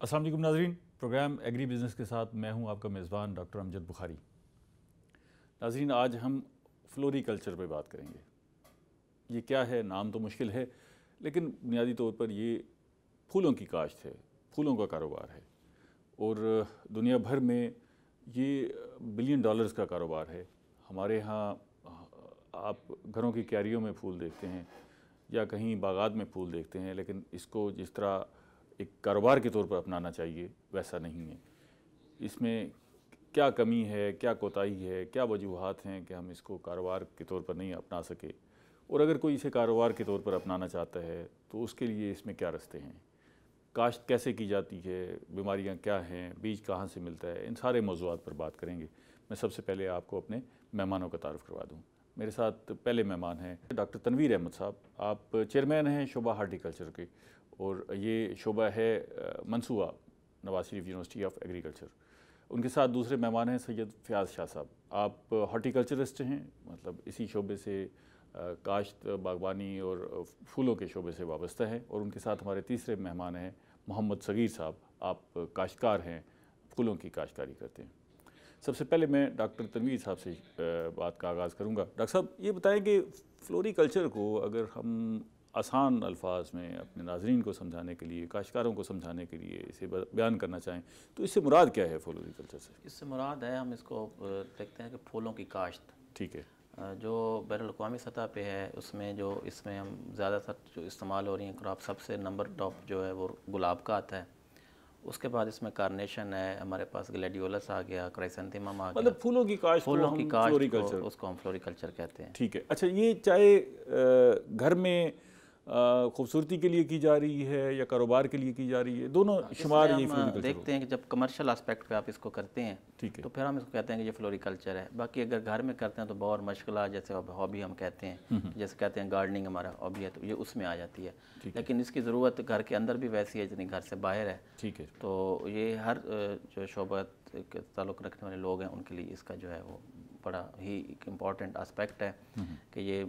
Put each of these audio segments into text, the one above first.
अस्सलाम वालेकुम नाज़रीन, प्रोग्राम एग्री बिज़नेस के साथ मैं हूं आपका मेज़बान डॉक्टर अमजद बुखारी। नाज़रीन, आज हम फ्लोरिकल्चर पे बात करेंगे। ये क्या है, नाम तो मुश्किल है, लेकिन बुनियादी तौर पर ये फूलों की काश्त है, फूलों का कारोबार है और दुनिया भर में ये बिलियन डॉलर्स का कारोबार है। हमारे यहाँ आप घरों की क्यारियों में फूल देखते हैं या कहीं बागात में फूल देखते हैं, लेकिन इसको जिस तरह एक कारोबार के तौर पर अपनाना चाहिए वैसा नहीं है। इसमें क्या कमी है, क्या कोताही है, क्या वजूहात हैं कि हम इसको कारोबार के तौर पर नहीं अपना सके, और अगर कोई इसे कारोबार के तौर पर अपनाना चाहता है तो उसके लिए इसमें क्या रास्ते हैं, काश्त कैसे की जाती है, बीमारियां क्या हैं, बीज कहाँ से मिलता है, इन सारे मौज़ूआत पर बात करेंगे। मैं सबसे पहले आपको अपने मेहमानों का तारुफ़ करवा दूँ। मेरे साथ पहले मेहमान हैं डॉक्टर तनवीर अहमद साहब। आप चेयरमैन हैं शोबा हार्टिकल्चर के, और ये शोबा है मंसूबा Nawaz Sharif university of agriculture. उनके साथ दूसरे मेहमान हैं सैयद फ़याज़ शाह साहब। आप हॉर्टिकल्चरिस्ट हैं, मतलब इसी शोबे से काश्त, बागबानी और फूलों के शोबे से वाबस्ता है। और उनके साथ हमारे तीसरे मेहमान हैं मोहम्मद सगीर साहब। आप काश्तकार हैं, फूलों की काश्तकारी करते हैं। सबसे पहले मैं डॉक्टर तनवीर साहब से बात का आगाज़ करूँगा। डॉक्टर साहब, ये बताएं कि फ्लोरिकल्चर को अगर हम आसान अल्फाज में अपने नाजरीन को समझाने के लिए, काश्तकारों को समझाने के लिए इसे बयान करना चाहें तो इससे मुराद क्या है फ्लोरिकल्चर से? इससे मुराद है, हम इसको देखते हैं कि फूलों की काश्त। ठीक है। जो बैनुल-अक़वामी सतह पे है उसमें जो इसमें हम ज़्यादातर जो इस्तेमाल हो रही हैं क्रॉप, सबसे नंबर टॉप जो है वो गुलाब का आता है। उसके बाद इसमें कार्नेशन है, हमारे पास ग्लैडियोलस आ गया, क्राइसेंथेमम आ गया। मतलब फूलों की काश्त फ्लोरिकल्चर, उसको हम फ्लोरिकल्चर कहते हैं। ठीक है। अच्छा, ये चाहे घर में खूबसूरती के लिए की जा रही है या कारोबार के लिए की जा रही है, दोनों शुमार ये फ्लोरिकल्चर देखते हैं कि जब कमर्शियल एस्पेक्ट पे आप इसको करते हैं, ठीक है, तो फिर हम इसको कहते हैं कि ये फ्लोरिकल्चर है। बाकी अगर घर में करते हैं तो बहुत मशगला, जैसे हॉबी हम कहते हैं, जैसे कहते हैं गार्डनिंग हमारा हॉबी है, तो ये उसमें आ जाती है। लेकिन इसकी ज़रूरत घर के अंदर भी वैसी है जितनी घर से बाहर है। ठीक है। तो ये हर जो शोबा के ताल्लुक़ रखने वाले लोग हैं उनके लिए इसका जो है वो बड़ा ही एक इम्पॉर्टेंट आस्पेक्ट है कि ये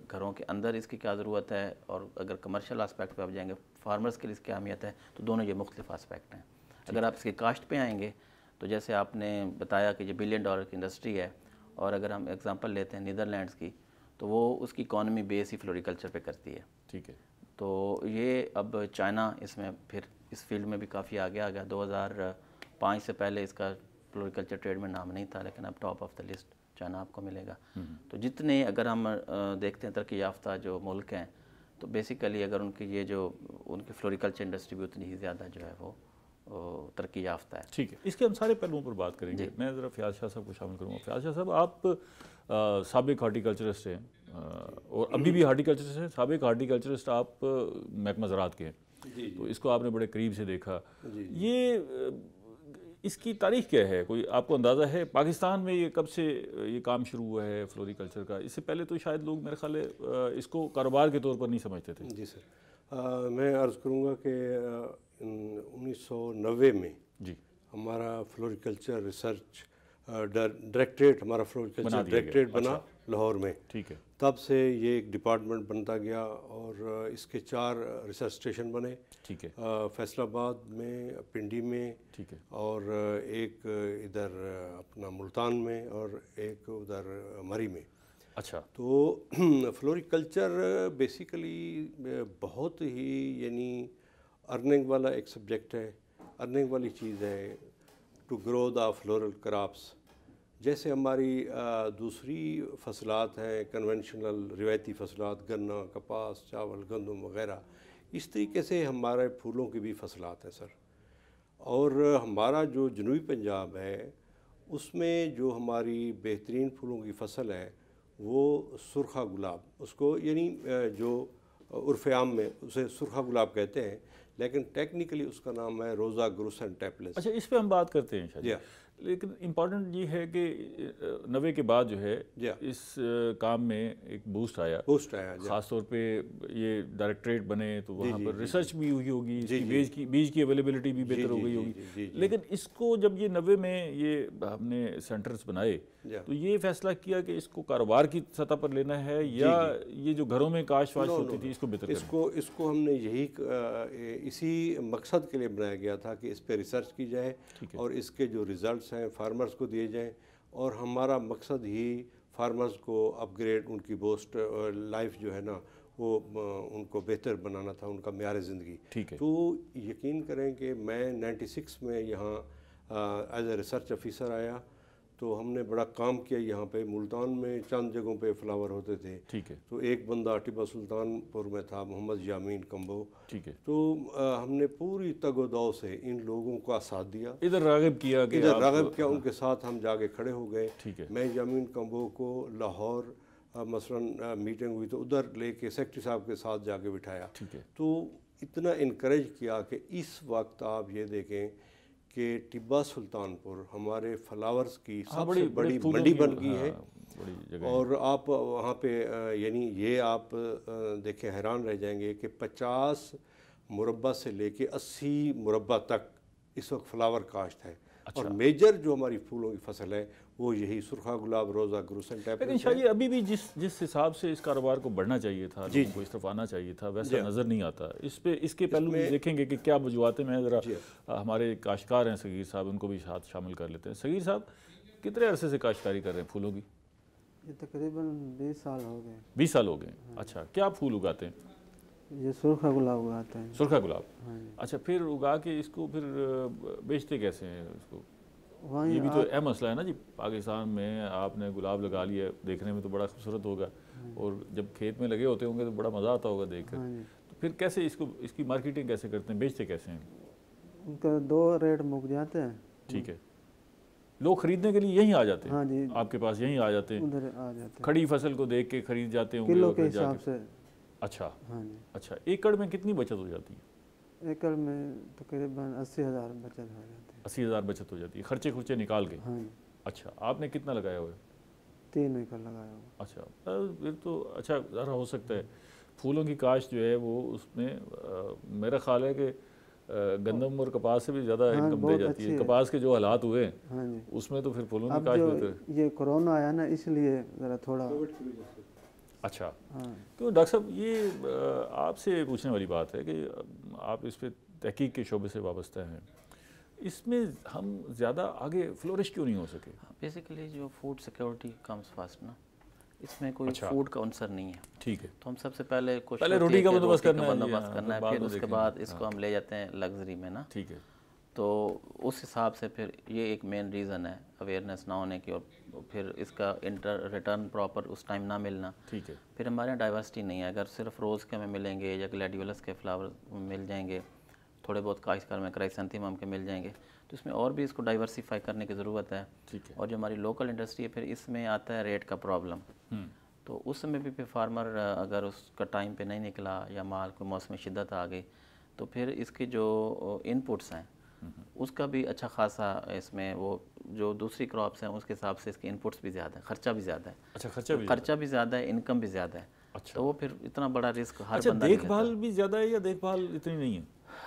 घरों के अंदर इसकी क्या ज़रूरत है, और अगर कमर्शियल आस्पेक्ट पे आप जाएंगे, फार्मर्स के लिए इसकी अहमियत है, तो दोनों ये मुख्तलिफ आस्पेक्ट हैं। अगर आप इसकी काश्त पे आएंगे तो जैसे आपने बताया कि ये बिलियन डॉलर की इंडस्ट्री है, और अगर हम एग्जांपल लेते हैं नीदरलैंड्स की, तो वो उसकी इकॉनमी बेस ही फ्लोरिकल्चर पे करती है। ठीक है। तो ये अब चाइना इसमें फिर इस फील्ड में भी काफ़ी आगे आ गया। 2005 से पहले इसका फ्लोरिकल्चर ट्रेड में नाम नहीं था, लेकिन अब top of the list China आपको मिलेगा। तो जितने अगर हम देखते हैं तरक्की याफ्ता जो मुल्क हैं, तो बेसिकली अगर उनकी ये जो उनकी फ्लोरिकल्चर इंडस्ट्री भी उतनी ही ज़्यादा जो है वो तरक्की याफ्ता है। ठीक है, इसके हम सारे पहलुओं पर बात करेंगे। मैं ज़रा फ़याज़ शाह साहब को शामिल करूँगा। फ़याज़ शाह साहब, आप साबिक हार्टिकल्चरिस्ट हैं और अभी भी हार्टिकल्चरिस्ट हैं। साबिक हार्टिकल्चरिस्ट आप महकमा ज़राअत के हैं, तो इसको आपने बड़े करीब से देखा। ये इसकी तारीख क्या है, कोई आपको अंदाज़ा है? पाकिस्तान में ये कब से ये काम शुरू हुआ है फ्लोरिकल्चर का? इससे पहले तो शायद लोग मेरे ख्याल है इसको कारोबार के तौर पर नहीं समझते थे। जी सर, मैं अर्ज़ करूँगा कि 1990 में जी हमारा फ्लोरिकल्चर रिसर्च डायरेक्टरेट, हमारा फ्लोरिकल्चर डायरेक्टरेट बना लाहौर में। ठीक है। तब से ये एक डिपार्टमेंट बनता गया और इसके 4 रिसर्च स्टेशन बने। ठीक है। फैसलाबाद में, पिंडी में, ठीक है, और एक इधर अपना मुल्तान में और एक उधर मरी में। अच्छा। तो फ्लोरिकल्चर बेसिकली बहुत ही यानी अर्निंग वाला एक सब्जेक्ट है, अर्निंग वाली चीज़ है, to grow the floral crops. जैसे हमारी दूसरी फसलात हैं, कन्वेंशनल रिवायती फसलात, गन्ना, कपास, चावल, गंदम वगैरह, इस तरीके से हमारे फूलों की भी फसलात हैं सर। और हमारा जो जनूबी पंजाब है उसमें जो हमारी बेहतरीन फूलों की फसल है वो सुरखा गुलाब, उसको यानी जो उर्फ़ आम में उसे सुरखा गुलाब कहते हैं, लेकिन टेक्निकली उसका नाम है रोज़ा ग्रुसन टेपलेस। अच्छा, इस पे हम बात करते हैं शायद। लेकिन इम्पॉर्टेंट ये है कि 90 के बाद जो है इस काम में एक बूस्ट आया ख़ास तौर पे ये डायरेक्टरेट बने तो वहाँ पर रिसर्च भी हुई होगी, इसकी बीज की अवेलेबिलिटी भी बेहतर हो गई होगी। लेकिन इसको जब ये 90 में ये हमने सेंटर्स बनाए तो ये फैसला किया कि इसको कारोबार की सतह पर लेना है या ये जो घरों में काश्त वाश्त होती थी इसको बेहतर इसको हमने यही इसी मकसद के लिए बनाया गया था कि इस पर रिसर्च की जाए और इसके जो रिज़ल्ट्स हैं फार्मर्स को दिए जाएं, और हमारा मकसद ही फार्मर्स को अपग्रेड, उनकी बोस्ट लाइफ जो है ना वो उनको बेहतर बनाना था, उनका म्यार ज़िंदगी। तो यकीन करें कि मैं 96 में यहाँ एज ए रिसर्च ऑफिसर आया तो हमने बड़ा काम किया। यहाँ पे मुल्तान में चंद जगहों पे फ्लावर होते थे, ठीक है। तो एक बंदा टिब्बा सुल्तानपुर में था, मोहम्मद यामीन कम्बो, ठीक है। तो हमने पूरी तगोदाव से इन लोगों का साथ दिया, इधर राग़िब किया कि उनके साथ हम जाके खड़े हो गए। मैं यामीन कम्बो को लाहौर मसलन मीटिंग हुई तो उधर लेके सेक्रेटरी साहब के साथ जाके बिठाया, तो इतना इनकरेज किया कि इस वक्त आप ये देखें कि टिब्बा सुल्तानपुर हमारे फ्लावर्स की सबसे बड़ी मंडी बन गई है। और आप वहाँ पे यानी ये आप देखें हैरान रह जाएंगे कि 50 मुरब्बा से लेके 80 मुरब्बा तक इस वक्त फ्लावर काश्त है। और मेजर जो हमारी फूलों की फसल है वो यही सुरखा गुलाब, रोज़ा, ग्रूसन टाइप। लेकिन शायद अभी भी जिस हिसाब से इस कारोबार को बढ़ना चाहिए था, लोगों को इस तरफ आना चाहिए था, वैसा नज़र नहीं आता। इसके पहलू में देखेंगे कि क्या वजूहतें हैं। ज़रा हमारे काश्तकार हैं सगीर साहब, उनको भी साथ शामिल कर लेते हैं। सगीर साहब, कितने अरसे से काश्तकारी कर रहे हैं फूलों की? ये तकरीबन 20 साल हो गए। 20 साल हो गए। अच्छा, क्या फूल उगाते हैं? ये सुरखा गुलाब उगाते हैं। सुरखा गुलाब, अच्छा। फिर उगा के इसको फिर बेचते कैसे हैं इसको? ये भी तो अहम मसला है ना जी। पाकिस्तान में आपने गुलाब लगा लिया, देखने में तो बड़ा खूबसूरत होगा, और जब खेत में लगे होते होंगे तो बड़ा मज़ा आता होगा देखकर। तो फिर कैसे इसकी मार्केटिंग कैसे करते हैं, बेचते कैसे हैं? उनका 2 रेट मुक जाते हैं। ठीक है, लोग खरीदने के लिए यहीं आ जाते हैं? हाँ जी, आपके पास यहीं आ जाते हैं? उधर आ जाते हैं। खड़ी फसल को देख के खरीद जाते होंगे किलो के हिसाब से। अच्छा, हाँ जी। अच्छा, एकड़ में कितनी बचत हो जाती है? एकड़ में तकरीबन 80,000 बचत हो जाती है। 80,000 बचत हो जाती है, खर्चे निकाल के? हाँ जी। अच्छा, आपने कितना लगाया हुआ है? 3 एकड़ लगाया हुआ। अच्छा, फिर तो अच्छा ज़रा हो सकता है। फूलों की काश्त जो है वो उसमें मेरा ख्याल है कि गंदम और कपास से भी ज़्यादा इनकम दे जाती है। कपास के जो हालात हुए हैं उसमें तो फिर फूलों की काश्त बेहतर। ये कोरोना आया ना, इसलिए ज़रा थोड़ा। अच्छा, तो डॉक्टर साहब ये आपसे पूछने वाली बात है कि आप इस पर तहकीक के शोबे से वाबस्ता हैं, इसमें हम ज़्यादा आगे फ्लोरिश क्यों नहीं हो सके? बेसिकली जो फूड सिक्योरिटी कम्स फर्स्ट ना, इसमें कोई फूड का आंसर नहीं है। ठीक है, तो हम सबसे पहले रोटी का बंदोबस्त करना है, फिर उसके बाद इसको हम ले जाते हैं लग्जरी में ना। ठीक है, तो उस हिसाब से फिर ये एक मेन रीज़न है अवेयरनेस ना होने की, और फिर इसका रिटर्न प्रॉपर उस टाइम ना मिलना। ठीक है, फिर हमारे यहाँ डाइवर्सिटी नहीं है। अगर सिर्फ रोज़ के हमें मिलेंगे या ग्लैडियोलस के फ्लावर मिल जाएंगे, थोड़े बहुत काश्तकार में क्राइसेंथेमम के मिल जाएंगे, तो इसमें और भी इसको डाइवर्सिफाई करने की ज़रूरत है। ठीक है, और जो हमारी लोकल इंडस्ट्री है फिर इसमें आता है रेट का प्रॉब्लम। तो उस समय भी फिर फार्मर अगर उसका टाइम पे नहीं निकला या माल को मौसम शिद्दत आ गई तो फिर इसके जो इनपुट्स हैं उसका भी अच्छा खासा इसमें वो जो दूसरी क्रॉप्स हैं उसके हिसाब से इसके इनपुट्स भी ज़्यादा है, खर्चा भी ज़्यादा है। अच्छा, खर्चा भी ज़्यादा है, इनकम भी ज़्यादा है। अच्छा, तो वो फिर इतना बड़ा रिस्क हर अच्छा, बंदा देखभाल भी ज़्यादा है या देखभाल इतनी नहीं है?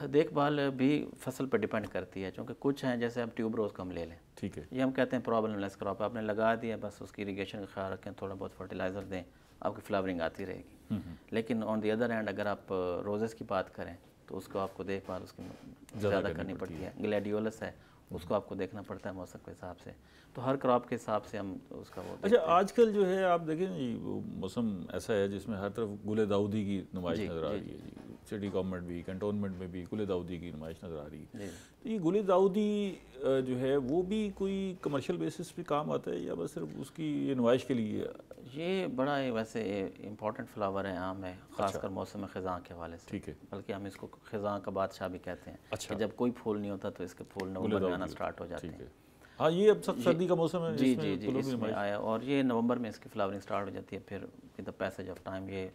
देखभाल भी फसल पर डिपेंड करती है, क्योंकि कुछ हैं जैसे अब ट्यूबरोज का हम ले लें। ठीक है, ये हम कहते हैं प्रॉब्लमलेस क्रॉप, आपने लगा दिया बस उसकी इरीगेशन का ख्याल रखें, थोड़ा बहुत फर्टिलाइज़र दें, आपकी फ्लावरिंग आती रहेगी। लेकिन ऑन द अदर हैंड अगर आप रोजेस की बात करें तो उसको आपको देखभाल उसकी ज़्यादा करनी पड़ती है। ग्लैडियोलस है उसको आपको देखना पड़ता है मौसम के हिसाब से। तो हर क्रॉप के हिसाब से हम उसका वो। अच्छा, आजकल जो है आप देखें जी मौसम ऐसा है जिसमें हर तरफ गुले दाऊदी की नुमाइश नज़र आ रही है जी। सिटी गवर्नमेंट भी, कंटोनमेंट में भी गुले दाऊदी की नुमाइश नज़र आ रही है। तो ये गुले दाऊदी जो है वो भी कोई कमर्शियल बेसिस पे काम आता है या बस सिर्फ उसकी ये नुमाइश के लिए? ये बड़ा वैसे इम्पॉर्टेंट फ्लावर है, आम है, ख़ासकर मौसम ख़ज़ां के हवाले से। ठीक है, बल्कि हम इसको ख़ज़ां का बादशाह भी कहते हैं। अच्छा, जब कोई फूल नहीं होता तो इसके फूल नवंबर में आना स्टार्ट हो जाते हैं। हाँ, ये अब सर्दी का मौसम है। जी जी जी, इसमें आया और ये नवंबर में इसकी फ्लावरिंग स्टार्ट हो जाती है। फिर with the passage of time ये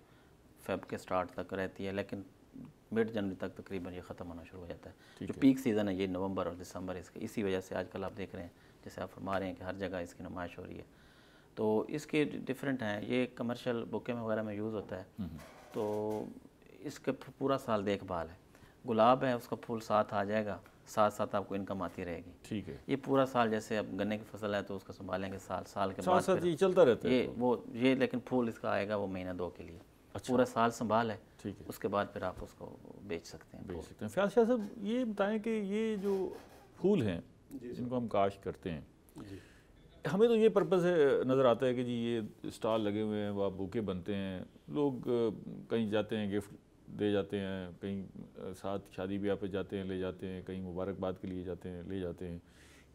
फेब के स्टार्ट तक रहती है, लेकिन मिड जनवरी तक तकरीबन ये ख़त्म होना शुरू हो जाता है। जो पीक सीज़न है ये नवंबर और दिसंबर इसके, इसी वजह से आजकल आप देख रहे हैं जैसे आप फरमा रहे हैं कि हर जगह इसकी नुमाइश हो रही है। तो इसके डिफरेंट हैं, ये कमर्शियल बुके में वगैरह में यूज़ होता है। तो इसके पूरा साल देखभाल है। गुलाब है उसका फूल साथ आ जाएगा, साथ साथ आपको इनकम आती रहेगी। ठीक है। ये पूरा साल, जैसे अब गन्ने की फसल है तो उसका संभालेंगे साल के बाद साथ ये चलता रहता है ये लेकिन फूल इसका आएगा वो महीना 2 के लिए। अच्छा। पूरा साल संभाल है, ठीक है, उसके बाद फिर आप उसको बेच सकते हैं। फयाज शाह साहब ये बताएं कि ये जो फूल हैं जिनको हम काश्त करते हैं, हमें तो ये पर्पज़ नज़र आता है कि जी ये स्टॉल लगे हुए हैं, वहाँ बुके बनते हैं, लोग कहीं जाते हैं गिफ्ट दे जाते हैं, कहीं साथ शादी ब्याह पे जाते हैं ले जाते हैं, कहीं मुबारकबाद के लिए जाते हैं ले जाते हैं।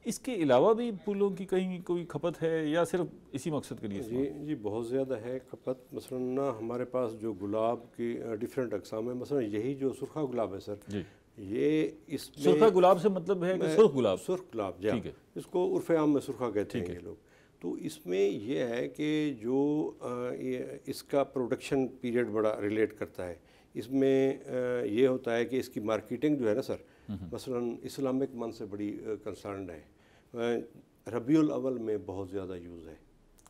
इसके अलावा भी फूलों की कहीं कोई खपत है या सिर्फ इसी मकसद के लिए? जी बहुत ज़्यादा है खपत। मसलन ना हमारे पास जो गुलाब की डिफरेंट अक़साम है, मसलन यही जो सुरखा गुलाब है सर जी, ये इसमें सुरखा गुलाब से मतलब है कि सुर्ख गुलाब? सुर्ख गुलाब, ठीक है, इसको उर्फ़ आम में सुरखा कहते हैं ये लोग। तो इसमें ये है कि जो इसका प्रोडक्शन पीरियड बड़ा रिलेट करता है। इसमें ये होता है कि इसकी मार्केटिंग जो है ना सर, मसलन इस्लामिक मन से बड़ी कंसर्न है। रबीउल अव्वल में बहुत ज़्यादा यूज़ है।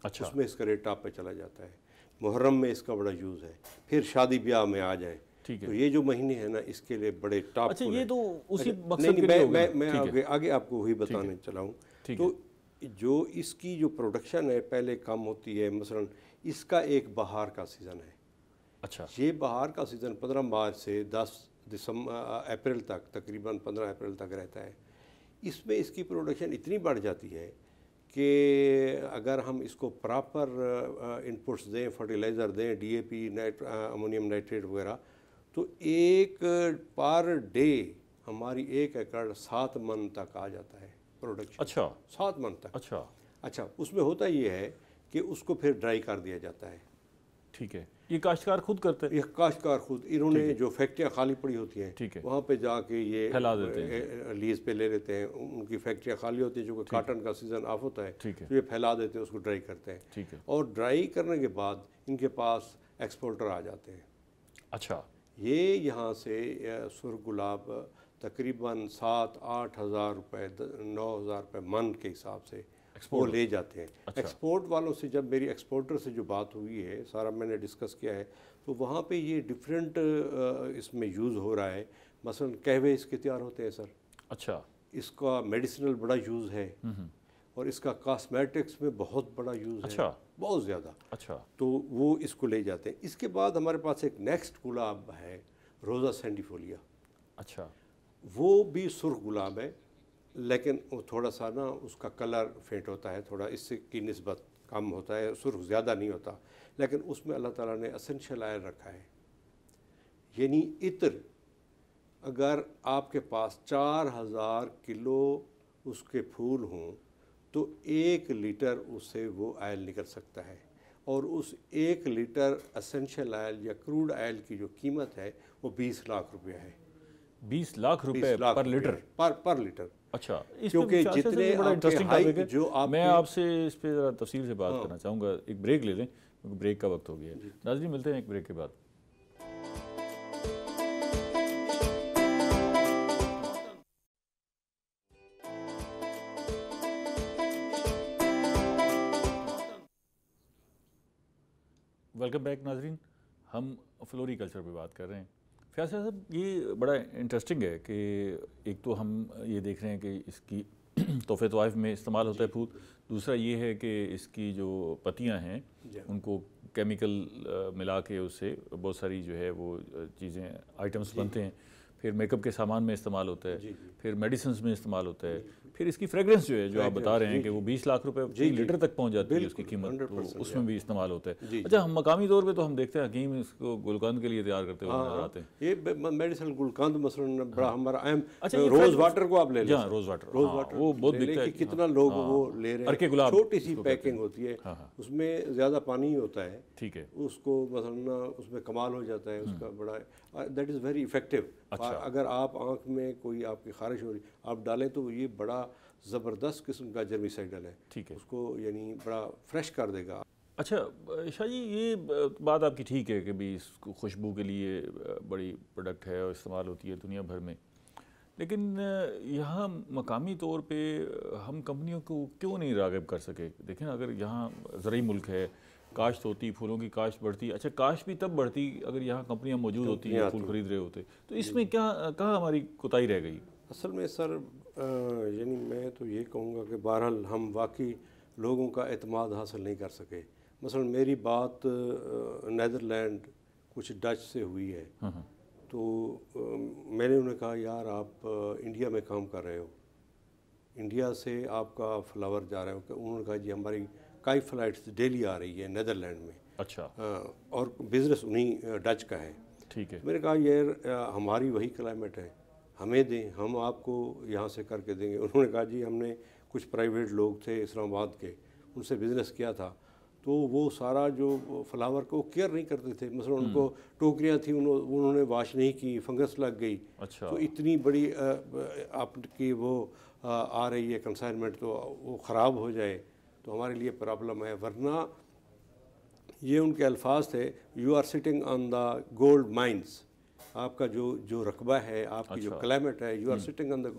अच्छा। उसमें इसका रेट टॉप पे चला जाता है। मुहर्रम में इसका बड़ा यूज़ है। फिर शादी ब्याह में आ जाए, ठीक है, तो ये जो महीने हैं ना इसके लिए बड़े टॉप। अच्छा, ये तो उसी मकसद के लिए मैं आगे आपको वही बताने चला हूँ। तो जो इसकी जो प्रोडक्शन है पहले कम होती है। मसलन इसका एक बहार का सीज़न है। अच्छा। ये बहार का सीज़न 15 मार्च से 10 अप्रैल तक, तकरीबन 15 अप्रैल तक रहता है। इसमें इसकी प्रोडक्शन इतनी बढ़ जाती है कि अगर हम इसको प्रॉपर इनपुट्स दें, फर्टिलाइज़र दें, DAP, अमोनियम नाइट्रेट वगैरह, तो एक पर डे हमारी 1 एकड़ 7 मन तक आ जाता है प्रोडक्शन। अच्छा, 7 मन तक। अच्छा, उसमें होता ये है कि उसको फिर ड्राई कर दिया जाता है। ठीक है, ये काश्तकार खुद करते हैं? ये काश्तकार खुद, इन्होंने जो फैक्ट्रियाँ खाली पड़ी होती हैं, ठीक है, वहाँ पे जाके ये फैला देते हैं, लीज पे ले लेते हैं। उनकी फैक्ट्रियाँ खाली होती हैं, जो कि कॉटन का सीज़न ऑफ होता है, ठीक है, तो ये फैला देते हैं, उसको ड्राई करते हैं, ठीक है, और ड्राई करने के बाद इनके पास एक्सपोर्टर आ जाते हैं। अच्छा। ये यहाँ से सुर्ख गुलाब तकरीबन 7-8 हज़ार रुपये, 9 हज़ार रुपये मन के हिसाब से वो ले जाते हैं। अच्छा। एक्सपोर्ट वालों से जब मेरी एक्सपोर्टर से जो बात हुई है, सारा मैंने डिस्कस किया है, तो वहाँ पे ये डिफरेंट इसमें यूज़ हो रहा है। मसलन कहवे इसके तैयार होते हैं सर। अच्छा। इसका मेडिसिनल बड़ा यूज़ है और इसका कॉस्मेटिक्स में बहुत बड़ा यूज़ है। अच्छा। बहुत ज़्यादा। अच्छा। तो वो इसको ले जाते हैं। इसके बाद हमारे पास एक नेक्स्ट गुलाब है, रोज़ा सैंडिफोलिया। अच्छा। वो भी सुर्ख गुलाब है, लेकिन वो थोड़ा सा ना उसका कलर फेंट होता है, थोड़ा इससे की निस्बत कम होता है, सुर्ख ज़्यादा नहीं होता, लेकिन उसमें अल्लाह ताला ने एसेंशियल ऑयल रखा है। यानी इत्र, अगर आपके पास 4000 किलो उसके फूल हों तो 1 लीटर उससे वो ऑयल निकल सकता है। और उस 1 लीटर एसेंशियल ऑयल या क्रूड ऑयल की जो कीमत है वो 20 लाख रुपया है। 20 लाख रुपए पर लीटर? पर लीटर। अच्छा। क्योंकि जितने बड़ा इंटरेस्टिंग टॉपिक है, जो मैं आपसे इस पे ज़रा तफसील से बात करना चाहूँगा। एक ब्रेक ले लें क्योंकि ब्रेक का वक्त हो गया है। नाज़रीन, मिलते हैं एक ब्रेक के बाद। वेलकम बैक नाजरीन। हम फ्लोरिकल्चर पे बात कर रहे हैं। फयाज साहब, ये बड़ा इंटरेस्टिंग है कि एक तो हम ये देख रहे हैं कि इसकी तोहफ़े तोहफ़ में इस्तेमाल होता है फूल। दूसरा ये है कि इसकी जो पत्तियां हैं उनको केमिकल मिला के उससे बहुत सारी जो है वो चीज़ें, आइटम्स बनते हैं। फिर मेकअप के सामान में इस्तेमाल होता है, फिर मेडिसिन में इस्तेमाल होता है, फिर इसकी फ्रेगरेंस जो है, जो आप बता रहे हैं कि वो 20 लाख रुपए लीटर तक पहुंच जाती है उसकी कीमत, तो उसमें भी इस्तेमाल होता है। अच्छा, हम मकामी तौर पे तो हम देखते हैं हकीम इसको गुलकंद के लिए तैयार करते हुए नजर आते हैं। ये मेडिसिनल गुलकंद मसलन बड़ा हमारा अहम। अच्छा, रोज़ वाटर को आप ले लें। रोज़ वाटर वो बहुत बिकता है। कितना लोग वो ले रहे हैं। छोटी सी पैकिंग होती है, उसमें ज़्यादा पानी होता है, ठीक है, उसको मसलन उसमें कमाल हो जाता है उसका बड़ा, दैट इज़ वेरी इफेक्टिव। अगर आप आँख में कोई आपकी खारिश हो रही आप डालें तो ये बड़ा ज़बरदस्त किस्म का जर्मिसाइडल है, ठीक है, उसको यानी बड़ा फ्रेश कर देगा। अच्छा शाह जी, ये बात आपकी ठीक है कि भी इसको खुशबू के लिए बड़ी प्रोडक्ट है और इस्तेमाल होती है दुनिया भर में, लेकिन यहाँ मकामी तौर पे हम कंपनियों को क्यों नहीं राग़िब कर सके? देखें, अगर यहाँ ज़रई मुल्क है, काश्त होती, फूलों की काश्त बढ़ती। अच्छा, काश्त भी तब बढ़ती अगर यहाँ कंपनियाँ मौजूद होती, फूल खरीद रहे होते। तो इसमें क्या कहाँ हमारी कोताही रह गई? असल में सर यानी मैं तो ये कहूँगा कि बहरहाल हम वाकई लोगों का एतमाद हासिल नहीं कर सके। मसलन मेरी बात नीदरलैंड कुछ डच से हुई है, तो मैंने उन्हें कहा यार आप इंडिया में काम कर रहे हो, इंडिया से आपका फ्लावर जा रहा है। उन्होंने कहा जी हमारी कई फ़्लाइट्स डेली आ रही है नीदरलैंड में। अच्छा। और बिज़नेस उन्हीं डच का है। ठीक है। मैंने कहा यार हमारी वही क्लाइमेट है, हमें दें, हम आपको यहाँ से करके देंगे। उन्होंने कहा जी हमने कुछ प्राइवेट लोग थे इस्लामाबाद के, उनसे बिज़नेस किया था, तो वो सारा जो फ्लावर को केयर नहीं करते थे। मतलब उनको टोकरियाँ थी, उन्होंने वाश नहीं की, फंगस लग गई। अच्छा। तो इतनी बड़ी आपकी वो आ रही है कंसाइनमेंट, तो वो ख़राब हो जाए तो हमारे लिए प्रॉब्लम है। वरना ये उनके अल्फाज थे, you are sitting on the gold mines, आपका जो रकबा है, आपकी जो क्लाइमेट है, you are sitting on the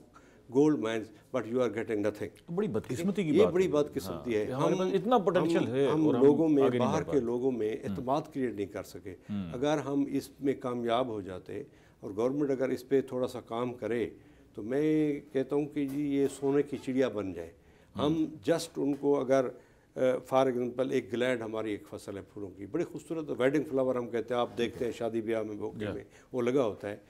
gold mines but you are getting nothing. बड़ी बदकिस्मती की ये बात बड़ी बदकिस्मती है। हमारे पास इतना पोटेंशियल है हम और लोगों में, आगे नहीं बाहर बढ़ के लोगों में एतमाद क्रिएट नहीं कर सके। अगर हम इसमें कामयाब हो जाते और गवर्नमेंट अगर इस पर थोड़ा सा काम करे, तो मैं कहता हूँ कि जी ये सोने की चिड़िया बन जाए। हम जस्ट उनको अगर फॉर एग्जांपल एक ग्लैड हमारी एक फसल है फूलों की, बड़ी खूबसूरत वेडिंग फ्लावर हम कहते हैं, आप देखते हैं शादी ब्याह में, बोके में वो लगा होता है।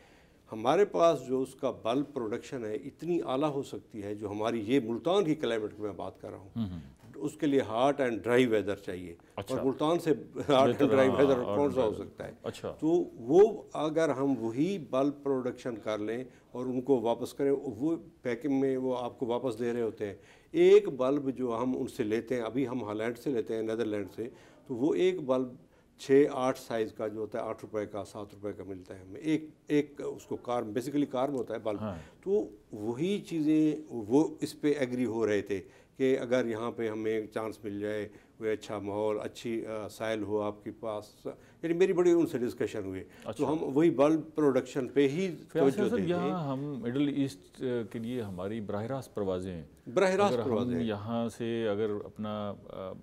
हमारे पास जो उसका बल्ब प्रोडक्शन है इतनी आला हो सकती है, जो हमारी ये मुल्तान की क्लाइमेट की मैं बात कर रहा हूँ, उसके लिए हॉट एंड ड्राई वेदर चाहिए। अच्छा। और मुल्तान से हॉट एंड ड्राई वेदर कौन सा हो सकता है? अच्छा। तो वो अगर हम वही बल्ब प्रोडक्शन कर लें और उनको वापस करें, वो पैकिंग में वो आपको वापस दे रहे होते हैं। एक बल्ब जो हम उनसे लेते हैं, अभी हम हॉलैंड से लेते हैं, नीदरलैंड से, तो वो एक बल्ब 6-8 साइज़ का जो होता है 8 रुपए का 7 रुपए का मिलता है हमें। एक उसको कार्ब, बेसिकली कार्ब होता है बल्ब। हाँ। तो वही चीज़ें वो इस पे एग्री हो रहे थे कि अगर यहाँ पे हमें चांस मिल जाए, कोई अच्छा माहौल, अच्छी साइल हो आपके पास, यानी मेरी बड़ी उनसे डिस्कशन हुए। अच्छा। तो हम वही बल्ब प्रोडक्शन पे ही तवज्जो देते हैं। यहाँ हम मिडल ईस्ट के लिए हमारी बराह रास्त परवाज़ें हैं, हम यहाँ से अगर अपना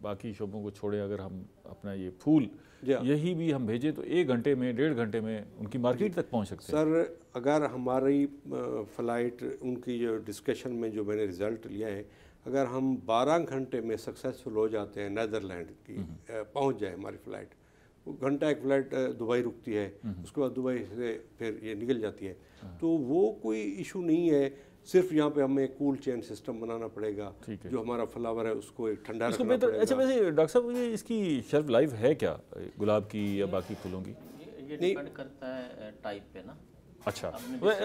बाकी शोबों को छोड़े, अगर हम अपना ये फूल यही भी हम भेजें तो 1 घंटे में, 1.5 घंटे में उनकी मार्केट तक पहुँच सकते हैं। सर अगर हमारी फ़्लाइट, उनकी जो डिस्कशन में जो मैंने रिज़ल्ट लिया है, अगर हम 12 घंटे में सक्सेसफुल हो जाते हैं, नीदरलैंड की पहुंच जाए हमारी फ़्लाइट, वो घंटा एक फ़्लाइट दुबई रुकती है, उसके बाद दुबई से फिर ये निकल जाती है, तो वो कोई इशू नहीं है। सिर्फ यहाँ पे हमें कूल चेन सिस्टम बनाना पड़ेगा, जो हमारा फ्लावर है उसको एक ठंडा रखना पड़ेगा। अच्छा, वैसे डॉक्टर साहब ये इसकी शेल्फ लाइफ है क्या, गुलाब की या बाकी फूलों की? ये डिपेंड करता है टाइप पे ना। अच्छा,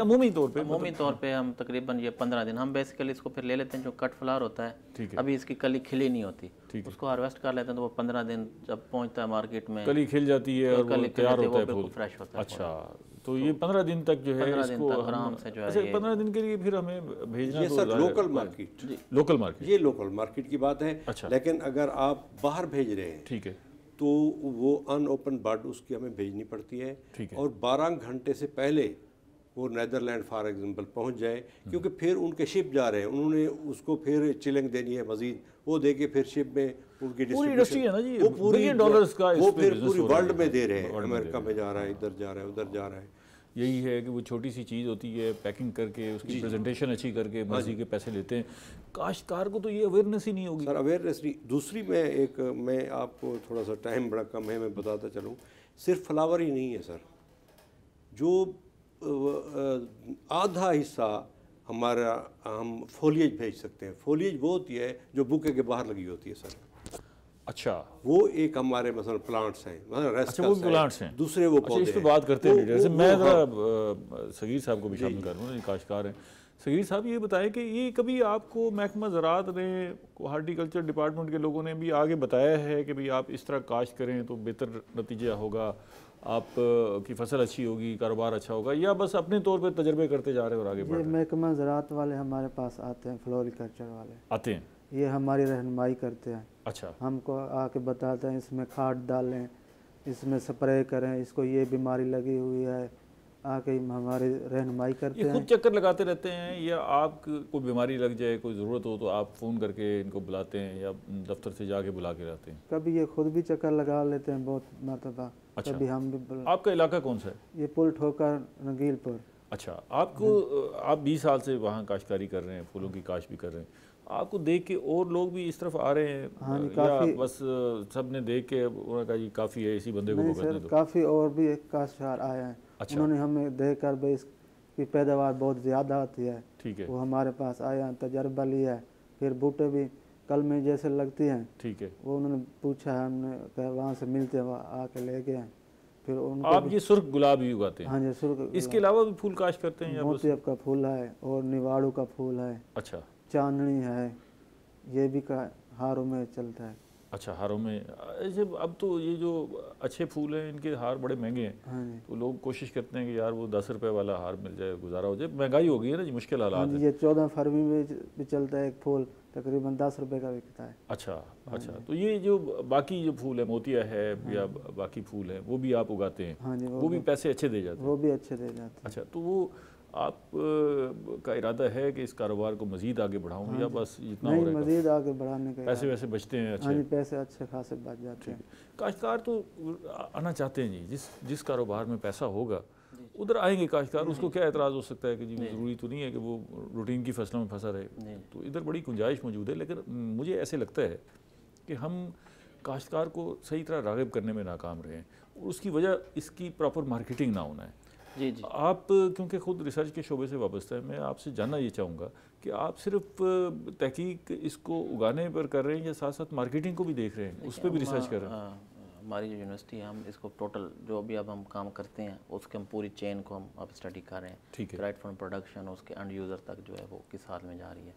अमूमी तौर पे हम तकरीबन ये 15 दिन हम बेसिकली इसको फिर ले लेते हैं। जो कट फ्लावर होता है, अभी इसकी कली खिली नहीं होती, उसको हार्वेस्ट कर लेते हैं, तो वो 15 दिन जब पहुंचता है मार्केट में, कली खिल जाती है और वो तैयार होता है, फूल फ्रेश होता है। अच्छा, तो ये 15 दिन तक जो है इसको आराम से जो है। अच्छा, 15 दिन के लिए फिर हमें भेजना ये सर लोकल मार्केट, ये लोकल मार्केट की बात है। अच्छा। लेकिन अगर आप बाहर भेज रहे हैं, ठीक है, तो वो अनओपन बर्ड उसकी हमें भेजनी पड़ती है, और 12 घंटे से पहले वो नीदरलैंड फॉर एग्जांपल पहुंच जाए, क्योंकि फिर उनके शिप जा रहे हैं, उन्होंने उसको फिर चिलिंग देनी है मज़ीद, वो दे के फिर शिप में उनकी इंडस्ट्री है ना जी, वो पूरी डॉलर्स का वो फिर पूरी वर्ल्ड में दे रहे हैं। अमेरिका में जा रहा है, इधर जा रहा है, उधर जा रहा है। यही है कि वो छोटी सी चीज़ होती है, पैकिंग करके उसकी प्रेजेंटेशन अच्छी करके मर्जी के पैसे लेते हैं। काश्तकार को तो ये अवेयरनेस ही नहीं होगी। सर अवेयरनेस नहीं। दूसरी मैं आपको थोड़ा सा टाइम बड़ा कम है, मैं बताता चलूँ, सिर्फ फ्लावर ही नहीं है सर, जो आधा हिस्सा हमारा हम फोलिएज भेज सकते हैं। फोलिएज वो होती है जो बुके के बाहर लगी होती है सर। अच्छा, वो एक हमारे मतलब प्लांट्स हैं, मतलब अच्छा, वो प्लांट्स हैं, दूसरे वो पौधे। इस पे बात करते हैं डिटेल से। मैं ज़रा सगीर साहब को भी शामिल करूँ, काश्तकार हैं। सगीर साहब ये बताएं कि ये कभी आपको महकमा ज़राअत ने, हार्टिकल्चर डिपार्टमेंट के लोगों ने भी आगे बताया है कि भाई आप इस तरह काश्त करें तो बेहतर नतीजा होगा, आप की फसल अच्छी होगी, कारोबार अच्छा होगा, या बस अपने तौर पे तजर्बे करते जा रहे हैं और आगे बढ़ रहे हैं? महकमा ज़राअत वाले हमारे पास आते हैं, फ्लोरिकल्चर वाले आते हैं, ये हमारी रहनुमाई करते हैं। अच्छा, हमको आके बताते हैं इसमें खाद डालें, इसमें स्प्रे करें, इसको ये बीमारी लगी हुई है, आके हमारी रहनुमाई करते ये हैं। खुद चक्कर लगाते रहते हैं या आप कोई बीमारी लग जाए, कोई ज़रूरत हो तो आप फ़ोन करके इनको बुलाते हैं या दफ्तर से जाके बुला के लाते हैं? कभी ये खुद भी चक्कर लगा लेते हैं बहुत मरतबा। अच्छा। कभी हम भी आपका इलाका कौन सा है? ये पुल ठोकर नगीलपुर। अच्छा, आपको आप 20 साल से वहाँ काश्तकारी कर रहे हैं, फूलों की काश्त भी कर रहे हैं, आपको देख के और लोग भी इस तरफ आ रहे हैं? हाँ जी, या काफ़ी। बस सब ने देख के उन्होंने कहा जी काफ़ी है, इसी बंदे को नहीं भुगतने सर, दो? काफ़ी और भी एक काश्तकार आए हैं। अच्छा। उन्होंने हमें देख कर भाई इसकी पैदावार बहुत ज़्यादा होती है, ठीक है, वो हमारे पास आए हैं, तजर्बा लिया है। फिर बूटे भी कल में जैसे लगती हैं, ठीक है। वो उन्होंने पूछा है, हमने कहा वहाँ से मिलते हैं, वहाँ आके ले गए हैं। फिर उनको आप ये सुर्ख गुलाब भी उगाते हैं? हाँ जी, सुर्ख इसके अलावा भी फूल काश्त करते हैं या बस? मोतियब का फूल है और निवाड़ू का फूल है, अच्छा चांदनी है, ये भी का हारों में चलता है। अच्छा, हारों में जब अब तो ये जो अच्छे फूल हैं इनके हार बड़े महंगे हैं, हाँ जी। तो लोग कोशिश करते हैं कि यार वो 10 रुपए वाला हार मिल जाए, गुजारा हो जाए। महंगाई हो गई है ना जी, मुश्किल हाँ हालात जी, है। ये 14 फरवरी में भी चलता है एक फूल, तकरीबन 10 रुपए का बिकता है। अच्छा अच्छा, तो ये जो बाकी जो फूल है, मोतिया है या बाकी फूल है, वो भी आप उगाते हैं? हाँ जी, वो भी पैसे अच्छे दे जाते हैं? वो भी अच्छे दे जाते हैं। अच्छा, तो वो आप का इरादा है कि इस कारोबार को मज़ीद आगे बढ़ाऊँ या बस इतना हो नहीं, रहेगा? मजीद आगे बढ़ाने के पैसे वैसे बचते हैं हाँ अच्छे? जी, पैसे अच्छे खासे बच जाते हैं। काश्तकार तो आना चाहते हैं जी, जिस कारोबार में पैसा होगा उधर आएंगे काश्तकार। उसको क्या एतराज़ हो सकता है कि जी ज़रूरी तो नहीं है कि वो रूटीन की फसलों में फंसा रहे, तो इधर बड़ी गुंजाइश मौजूद है। लेकिन मुझे ऐसे लगता है कि हम काश्तकार को सही तरह राग़िब करने में नाकाम रहे हैं और उसकी वजह इसकी प्रॉपर मार्केटिंग ना होना है। जी जी। आप क्योंकि खुद रिसर्च के शोबे से वाबस्ता है, मैं आपसे जानना ये चाहूँगा कि आप सिर्फ तहकीक इसको उगाने पर कर रहे हैं या साथ साथ मार्केटिंग को भी देख रहे हैं, उस पर भी रिसर्च कर रहे हैं? हमारी जो यूनिवर्सिटी है, हम इसको टोटल जो भी अब हम काम करते हैं उसके हम पूरी चेन को हम अब स्टडी कर रहे हैं। ठीक है। राइट फ्रॉम प्रोडक्शन उसके एंड यूज़र तक जो है वो किस हाल में जा रही है।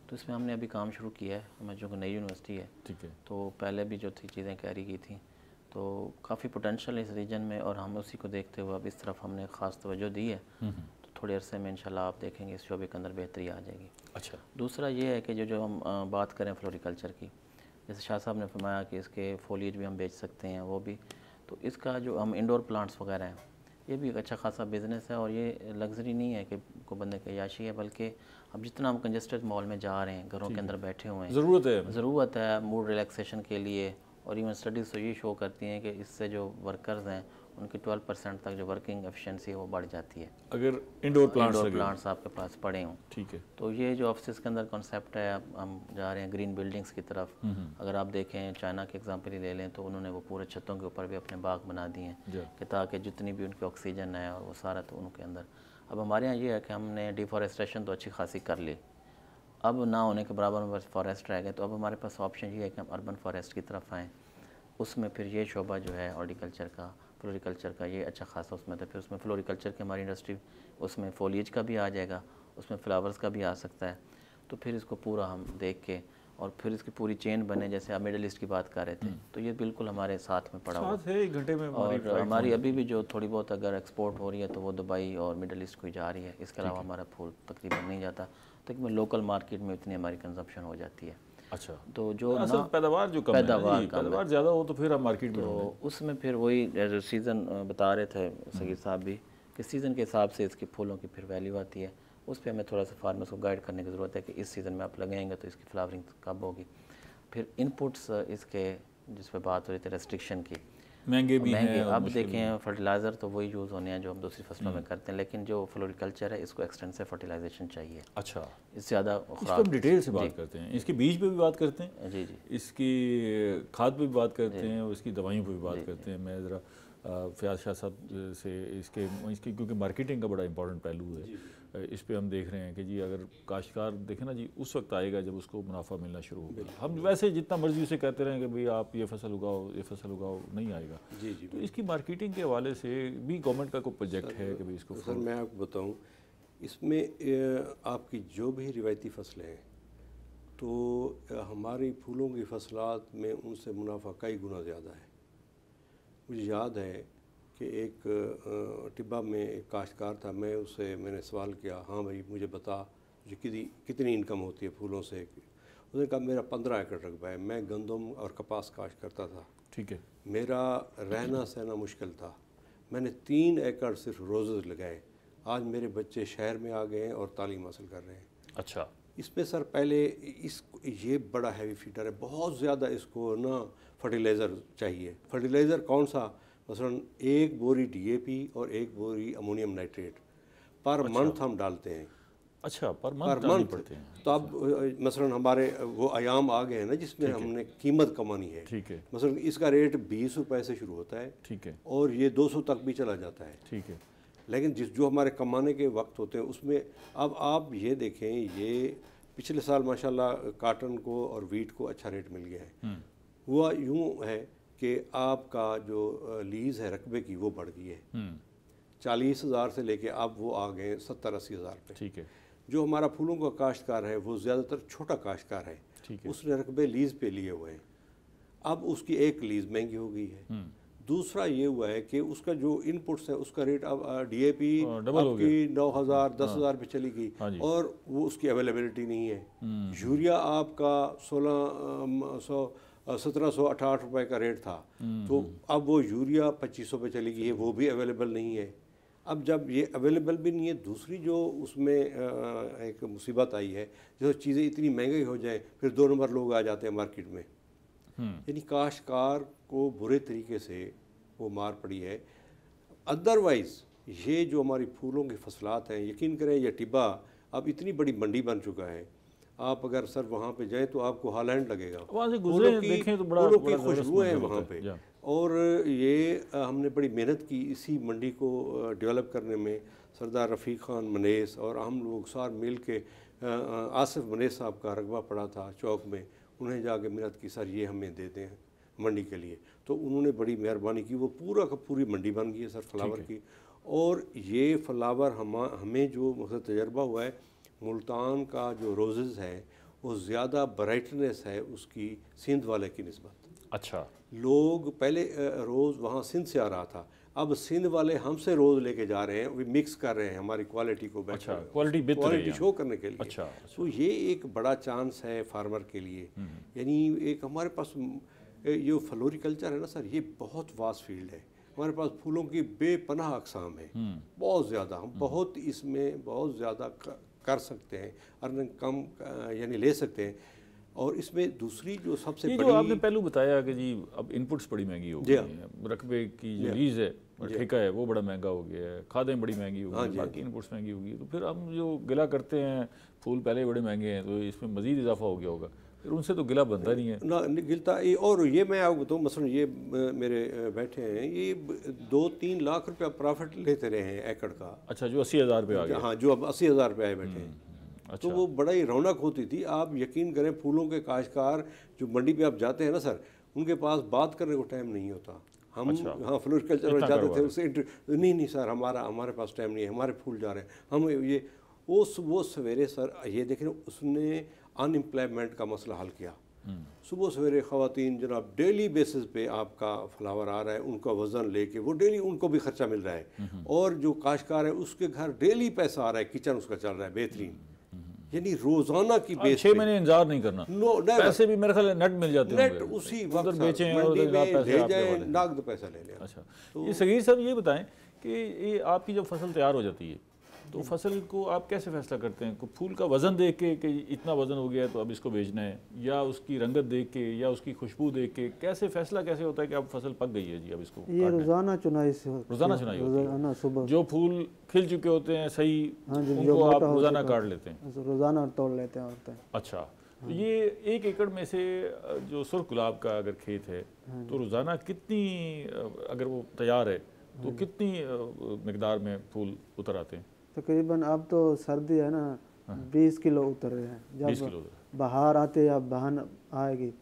तो इसमें हमने अभी काम शुरू किया है, हमारी जो नई यूनिवर्सिटी है। ठीक है। तो पहले भी जो थी चीज़ें कैरी की थी, तो काफ़ी पोटेंशियल इस रीजन में, और हम उसी को देखते हुए अब इस तरफ हमने ख़ास तवज्जो दी है। तो थोड़े अरसे में इंशाल्लाह आप देखेंगे इस शोबे के अंदर बेहतरी आ जाएगी। अच्छा। दूसरा ये है कि जो हम बात करें फ्लोरिकल्चर की, जैसे शाह साहब ने फरमाया कि इसके फोलिएज भी हम बेच सकते हैं, वो भी, तो इसका जो हम इंडोर प्लांट्स वगैरह हैं, ये भी एक अच्छा खासा बिज़नेस है। और ये लग्जरी नहीं है कि को बंदे की याशी है, बल्कि अब जितना हम कंजस्टेड मॉल में जा रहे हैं, घरों के अंदर बैठे हुए हैं, ज़रूरत है मूड रिलैक्सेशन के लिए। और इवन स्टडीज़ तो ये शो करती हैं कि इससे जो वर्कर्स हैं उनकी 12% तक जो वर्किंग एफिशिएंसी है वो बढ़ जाती है अगर इंडोर प्लांट्स आपके पास पड़े हों। ठीक है। तो ये जो ऑफिस के अंदर कॉन्सेप्ट है, अब हम जा रहे हैं ग्रीन बिल्डिंग्स की तरफ। अगर आप देखें चाइना के एग्जांपल ही ले लें, तो उन्होंने वो पूरे छतों के ऊपर भी अपने बाग बना दिए हैं कि ताकि जितनी भी उनकी ऑक्सीजन है और वो सारा तो उनके अंदर। अब हमारे यहाँ ये है कि हमने डिफॉरेस्टेशन तो अच्छी खासी कर ली, अब ना होने के बराबर में फॉरेस्ट रह गए। तो अब हमारे पास ऑप्शन ये है कि हम अर्बन फॉरेस्ट की तरफ आएँ। उसमें फिर ये शोबा जो है हॉर्टिकल्चर का, फ्लोरिकल्चर का, ये अच्छा खासा उसमें था। फिर उसमें फ्लोरिकल्चर की हमारी इंडस्ट्री, उसमें फोलिएज का भी आ जाएगा, उसमें फ्लावर्स का भी आ सकता है। तो फिर इसको पूरा हम देख के और फिर इसकी पूरी चेन बने, जैसे आप मिडल ईस्ट की बात कर रहे थे, तो ये बिल्कुल हमारे साथ में पड़ा हुआ है। 1 घंटे में और हमारी अभी भी जो थोड़ी बहुत अगर एक्सपोर्ट हो रही है तो वो दुबई और मिडल ईस्ट को ही जा रही है। इसके अलावा हमारा फूल तकरीबन नहीं जाता, तकरीबन लोकल मार्केट में इतनी हमारी कंजप्शन हो जाती है। अच्छा। तो जो असल पैदावार जो कम है, पैदावार ज़्यादा हो तो फिर हम मार्केट में, तो उसमें फिर वही जो सीज़न बता रहे थे सगीर साहब भी कि सीज़न के हिसाब से इसके फूलों की फिर वैल्यू आती है। उस पर हमें थोड़ा सा फार्मर्स को गाइड करने की ज़रूरत है कि इस सीज़न में आप लगाएंगे तो इसकी फ्लावरिंग कब होगी। फिर इनपुट्स इसके जिस पे बात हो रही थी रेस्ट्रिक्शन की, महंगे भी हैं। अब देखें फर्टिलाइज़र तो वही यूज़ होने हैं जो हम दूसरी फसलों में करते हैं, लेकिन जो फ्लोरिकल्चर है इसको एक्सटेंसिव फर्टिलाइजेशन चाहिए। अच्छा, इससे ज़्यादा इस पर डिटेल से बात करते हैं, इसके बीज पे भी बात करते हैं, जी जी, इसकी खाद पे भी बात करते हैं और इसकी दवाइयों पे भी बात करते हैं। मैं ज़रा फयाज शाह साहब से इसके क्योंकि मार्केटिंग का बड़ा इंपॉर्टेंट पहलू है, इस पे हम देख रहे हैं कि जी अगर काश्तकार देखें ना जी, उस वक्त आएगा जब उसको मुनाफा मिलना शुरू होगा। हम वैसे जितना मर्जी उसे कहते रहें कि भाई आप ये फसल उगाओ, ये फसल उगाओ, नहीं आएगा। जी जी। तो इसकी मार्केटिंग के हवाले से भी गवर्नमेंट का कोई प्रोजेक्ट है कि भाई इसको? सर मैं आपको बताऊँ, इसमें आपकी जो भी रिवायती फसलें हैं, तो हमारी फूलों की फसलात में उनसे मुनाफा कई गुना ज़्यादा है। मुझे याद है कि एक टिब्बा में एक काश्तकार था, मैंने सवाल किया, हाँ भाई मुझे बता जो कितनी इनकम होती है फूलों से। उसने कहा मेरा 15 एकड़ रकबा है, मैं गंदम और कपास काश्त करता था। ठीक है। मेरा रहना सहना मुश्किल था, मैंने 3 एकड़ सिर्फ रोज़ेस लगाए। आज मेरे बच्चे शहर में आ गए हैं और तालीम हासिल कर रहे हैं। अच्छा, इसमें सर पहले ये बड़ा हैवी फीडर है, बहुत ज़्यादा इसको ना फर्टिलाइज़र चाहिए। फर्टिलाइज़र कौन सा? मसलन 1 बोरी DAP और 1 बोरी अमोनियम नाइट्रेट पर मंथ हम डालते हैं। अच्छा, पर मंथ पड़ते हैं। तो अब मसलन हमारे वो आयाम आ गए हैं ना जिसमें हमने कीमत कमानी है। ठीक है। मसलन इसका रेट 20 रुपए से शुरू होता है। ठीक है। और ये 200 तक भी चला जाता है। ठीक है। लेकिन जो हमारे कमाने के वक्त होते हैं उसमें अब आप ये देखें, ये पिछले साल माशाल्लाह काटन को और वीट को अच्छा रेट मिल गया है। हुआ यूँ है कि आपका जो लीज़ है रकबे की वो बढ़ गई है। 40,000 से लेके अब वो आ गए 70-80 हज़ार पे। ठीक है। जो हमारा फूलों का काश्तकार है वो ज़्यादातर छोटा काश्तकार है। ठीक है। उसने रकबे लीज़ पे लिए हुए हैं। अब उसकी एक लीज़ महंगी हो गई है। दूसरा ये हुआ है कि उसका जो इनपुट्स है उसका रेट अब DAP आपकी 9,000 10,000 पे चली गई और वो उसकी अवेलेबिलिटी नहीं है। यूरिया आपका 1700-18 रुपए का रेट था, तो अब वो यूरिया 2500 पे चली गई है, वो भी अवेलेबल नहीं है। अब जब ये अवेलेबल भी नहीं है, दूसरी जो उसमें एक मुसीबत आई है, जो चीज़ें इतनी महंगी हो जाए फिर 2 नंबर लोग आ जाते हैं मार्केट में। यानी काश्तकार को बुरे तरीके से वो मार पड़ी है। अदरवाइज़ ये जो हमारी फूलों की फसलात हैं, यकीन करें ये टिब्बा अब इतनी बड़ी मंडी बन चुका है। आप अगर सर वहाँ पे जाएं तो आपको हालैंड लगेगा, वहाँ से गुजरे देखें तो बड़ा खुशबू है वहाँ पे। और ये हमने बड़ी मेहनत की इसी मंडी को डेवलप करने में। सरदार रफ़ीक ख़ान मनेस और हम लोग सार मिल के आसिफ मनेस साहब का रकबा पड़ा था चौक में, उन्हें जाके मिन्नत की सर ये हमें देते हैं मंडी के लिए, तो उन्होंने बड़ी मेहरबानी की। वो पूरा का पूरी मंडी बन गई है सर फ्लावर की। और ये फ्लावर हमें जो मकसद तजर्बा हुआ है, मुल्तान का जो रोज़ेज़ है वो ज़्यादा ब्राइटनेस है उसकी सिंध वाले की निस्बत। अच्छा, लोग पहले रोज़ वहाँ सिंध से आ रहा था, अब सिंध वाले हमसे रोज़ लेके जा रहे हैं, वो मिक्स कर रहे हैं हमारी क्वालिटी को। अच्छा, क्वालिटी शो करने के लिए। अच्छा। तो ये एक बड़ा चांस है फार्मर के लिए। यानी एक हमारे पास ये फ्लोरिकल्चर है ना सर, ये बहुत वास्ट फील्ड है। हमारे पास फूलों की बेपनाह अक़साम है, बहुत ज़्यादा। हम बहुत इसमें बहुत ज़्यादा कर सकते हैं, अर्निंग कम यानी ले सकते हैं। और इसमें दूसरी जो सबसे बड़ी, जो आपने पहलू बताया कि जी अब इनपुट्स बड़ी महंगी हो गई हैं, रकबे की जो लीज़ है ठेका है वो बड़ा महंगा हो गया है, खादें बड़ी महंगी हो गई, बाकी इनपुट्स महंगी हो गई, तो फिर हम जो गिला करते हैं फूल पहले बड़े महंगे हैं तो इसमें मज़ीद इजाफा हो गया होगा, फिर उनसे तो गिला बनता नहीं है ना, गिलता। और ये मैं आपको बताऊँ, मसलन ये मेरे बैठे हैं, ये 2-3 लाख रुपया प्रॉफिट लेते रहे हैं एकड़ का। अच्छा, जो 80,000 रुपये आ गया। हाँ, जो अब 80,000 रुपये आए बैठे हैं। अच्छा। तो वो बड़ा ही रौनक होती थी। आप यकीन करें, फूलों के काश्तकार जो मंडी पे आप जाते हैं ना सर, उनके पास बात करने को टाइम नहीं होता। हम हाँ फ्लोरिकल्चर में जाते थे, उससे नहीं सर हमारे पास टाइम नहीं है, हमारे फूल जा रहे हैं हम ये वो सवेरे सर ये देखें, उसने अनएम्प्लॉयमेंट का मसला हल किया। सुबह सवेरे ख़वातीन जनाब डेली बेसिस पे आपका फ्लावर आ रहा है, उनका वज़न लेके वो डेली उनको भी ख़र्चा मिल रहा है, और जो काश्तकार है उसके घर डेली पैसा आ रहा है, किचन उसका चल रहा है बेहतरीन। यानी रोजाना की बेस 6 महीने इंतजार नहीं करना, पैसे भी मेरे ख्याल नेट मिल जाते हैं, नेट उसी वक्त बेचें और ले जाएं, नगद पैसा ले लें। अच्छा, तो ये सगीर साहब ये बताएं कि ये आपकी जब फसल तैयार हो जाती है तो फसल को आप कैसे फैसला करते हैं? फूल का वज़न देख के कि इतना वज़न हो गया तो अब इसको बेचना है, या उसकी रंगत देख के, या उसकी खुशबू देख के, कैसे फैसला कैसे होता है कि अब फसल पक गई है जी अब इसको? ये रोज़ाना चुनाई से रोज़ाना चुनाई होती है, सुबह जो फूल खिल चुके होते हैं सही उनको आप रोज़ाना काट लेते हैं, रोज़ाना तोड़ लेते हैं। अच्छा, तो ये 1 एकड़ में से जो सुर्ख गुलाब का अगर खेत है तो रोज़ाना कितनी, अगर वो तैयार है तो कितनी मिकदार में फूल उतर आते हैं? तकरीबन अब तो सर्दी है ना, 20 किलो उतर रहे हैं। जब बाहर आते या बहान आएगी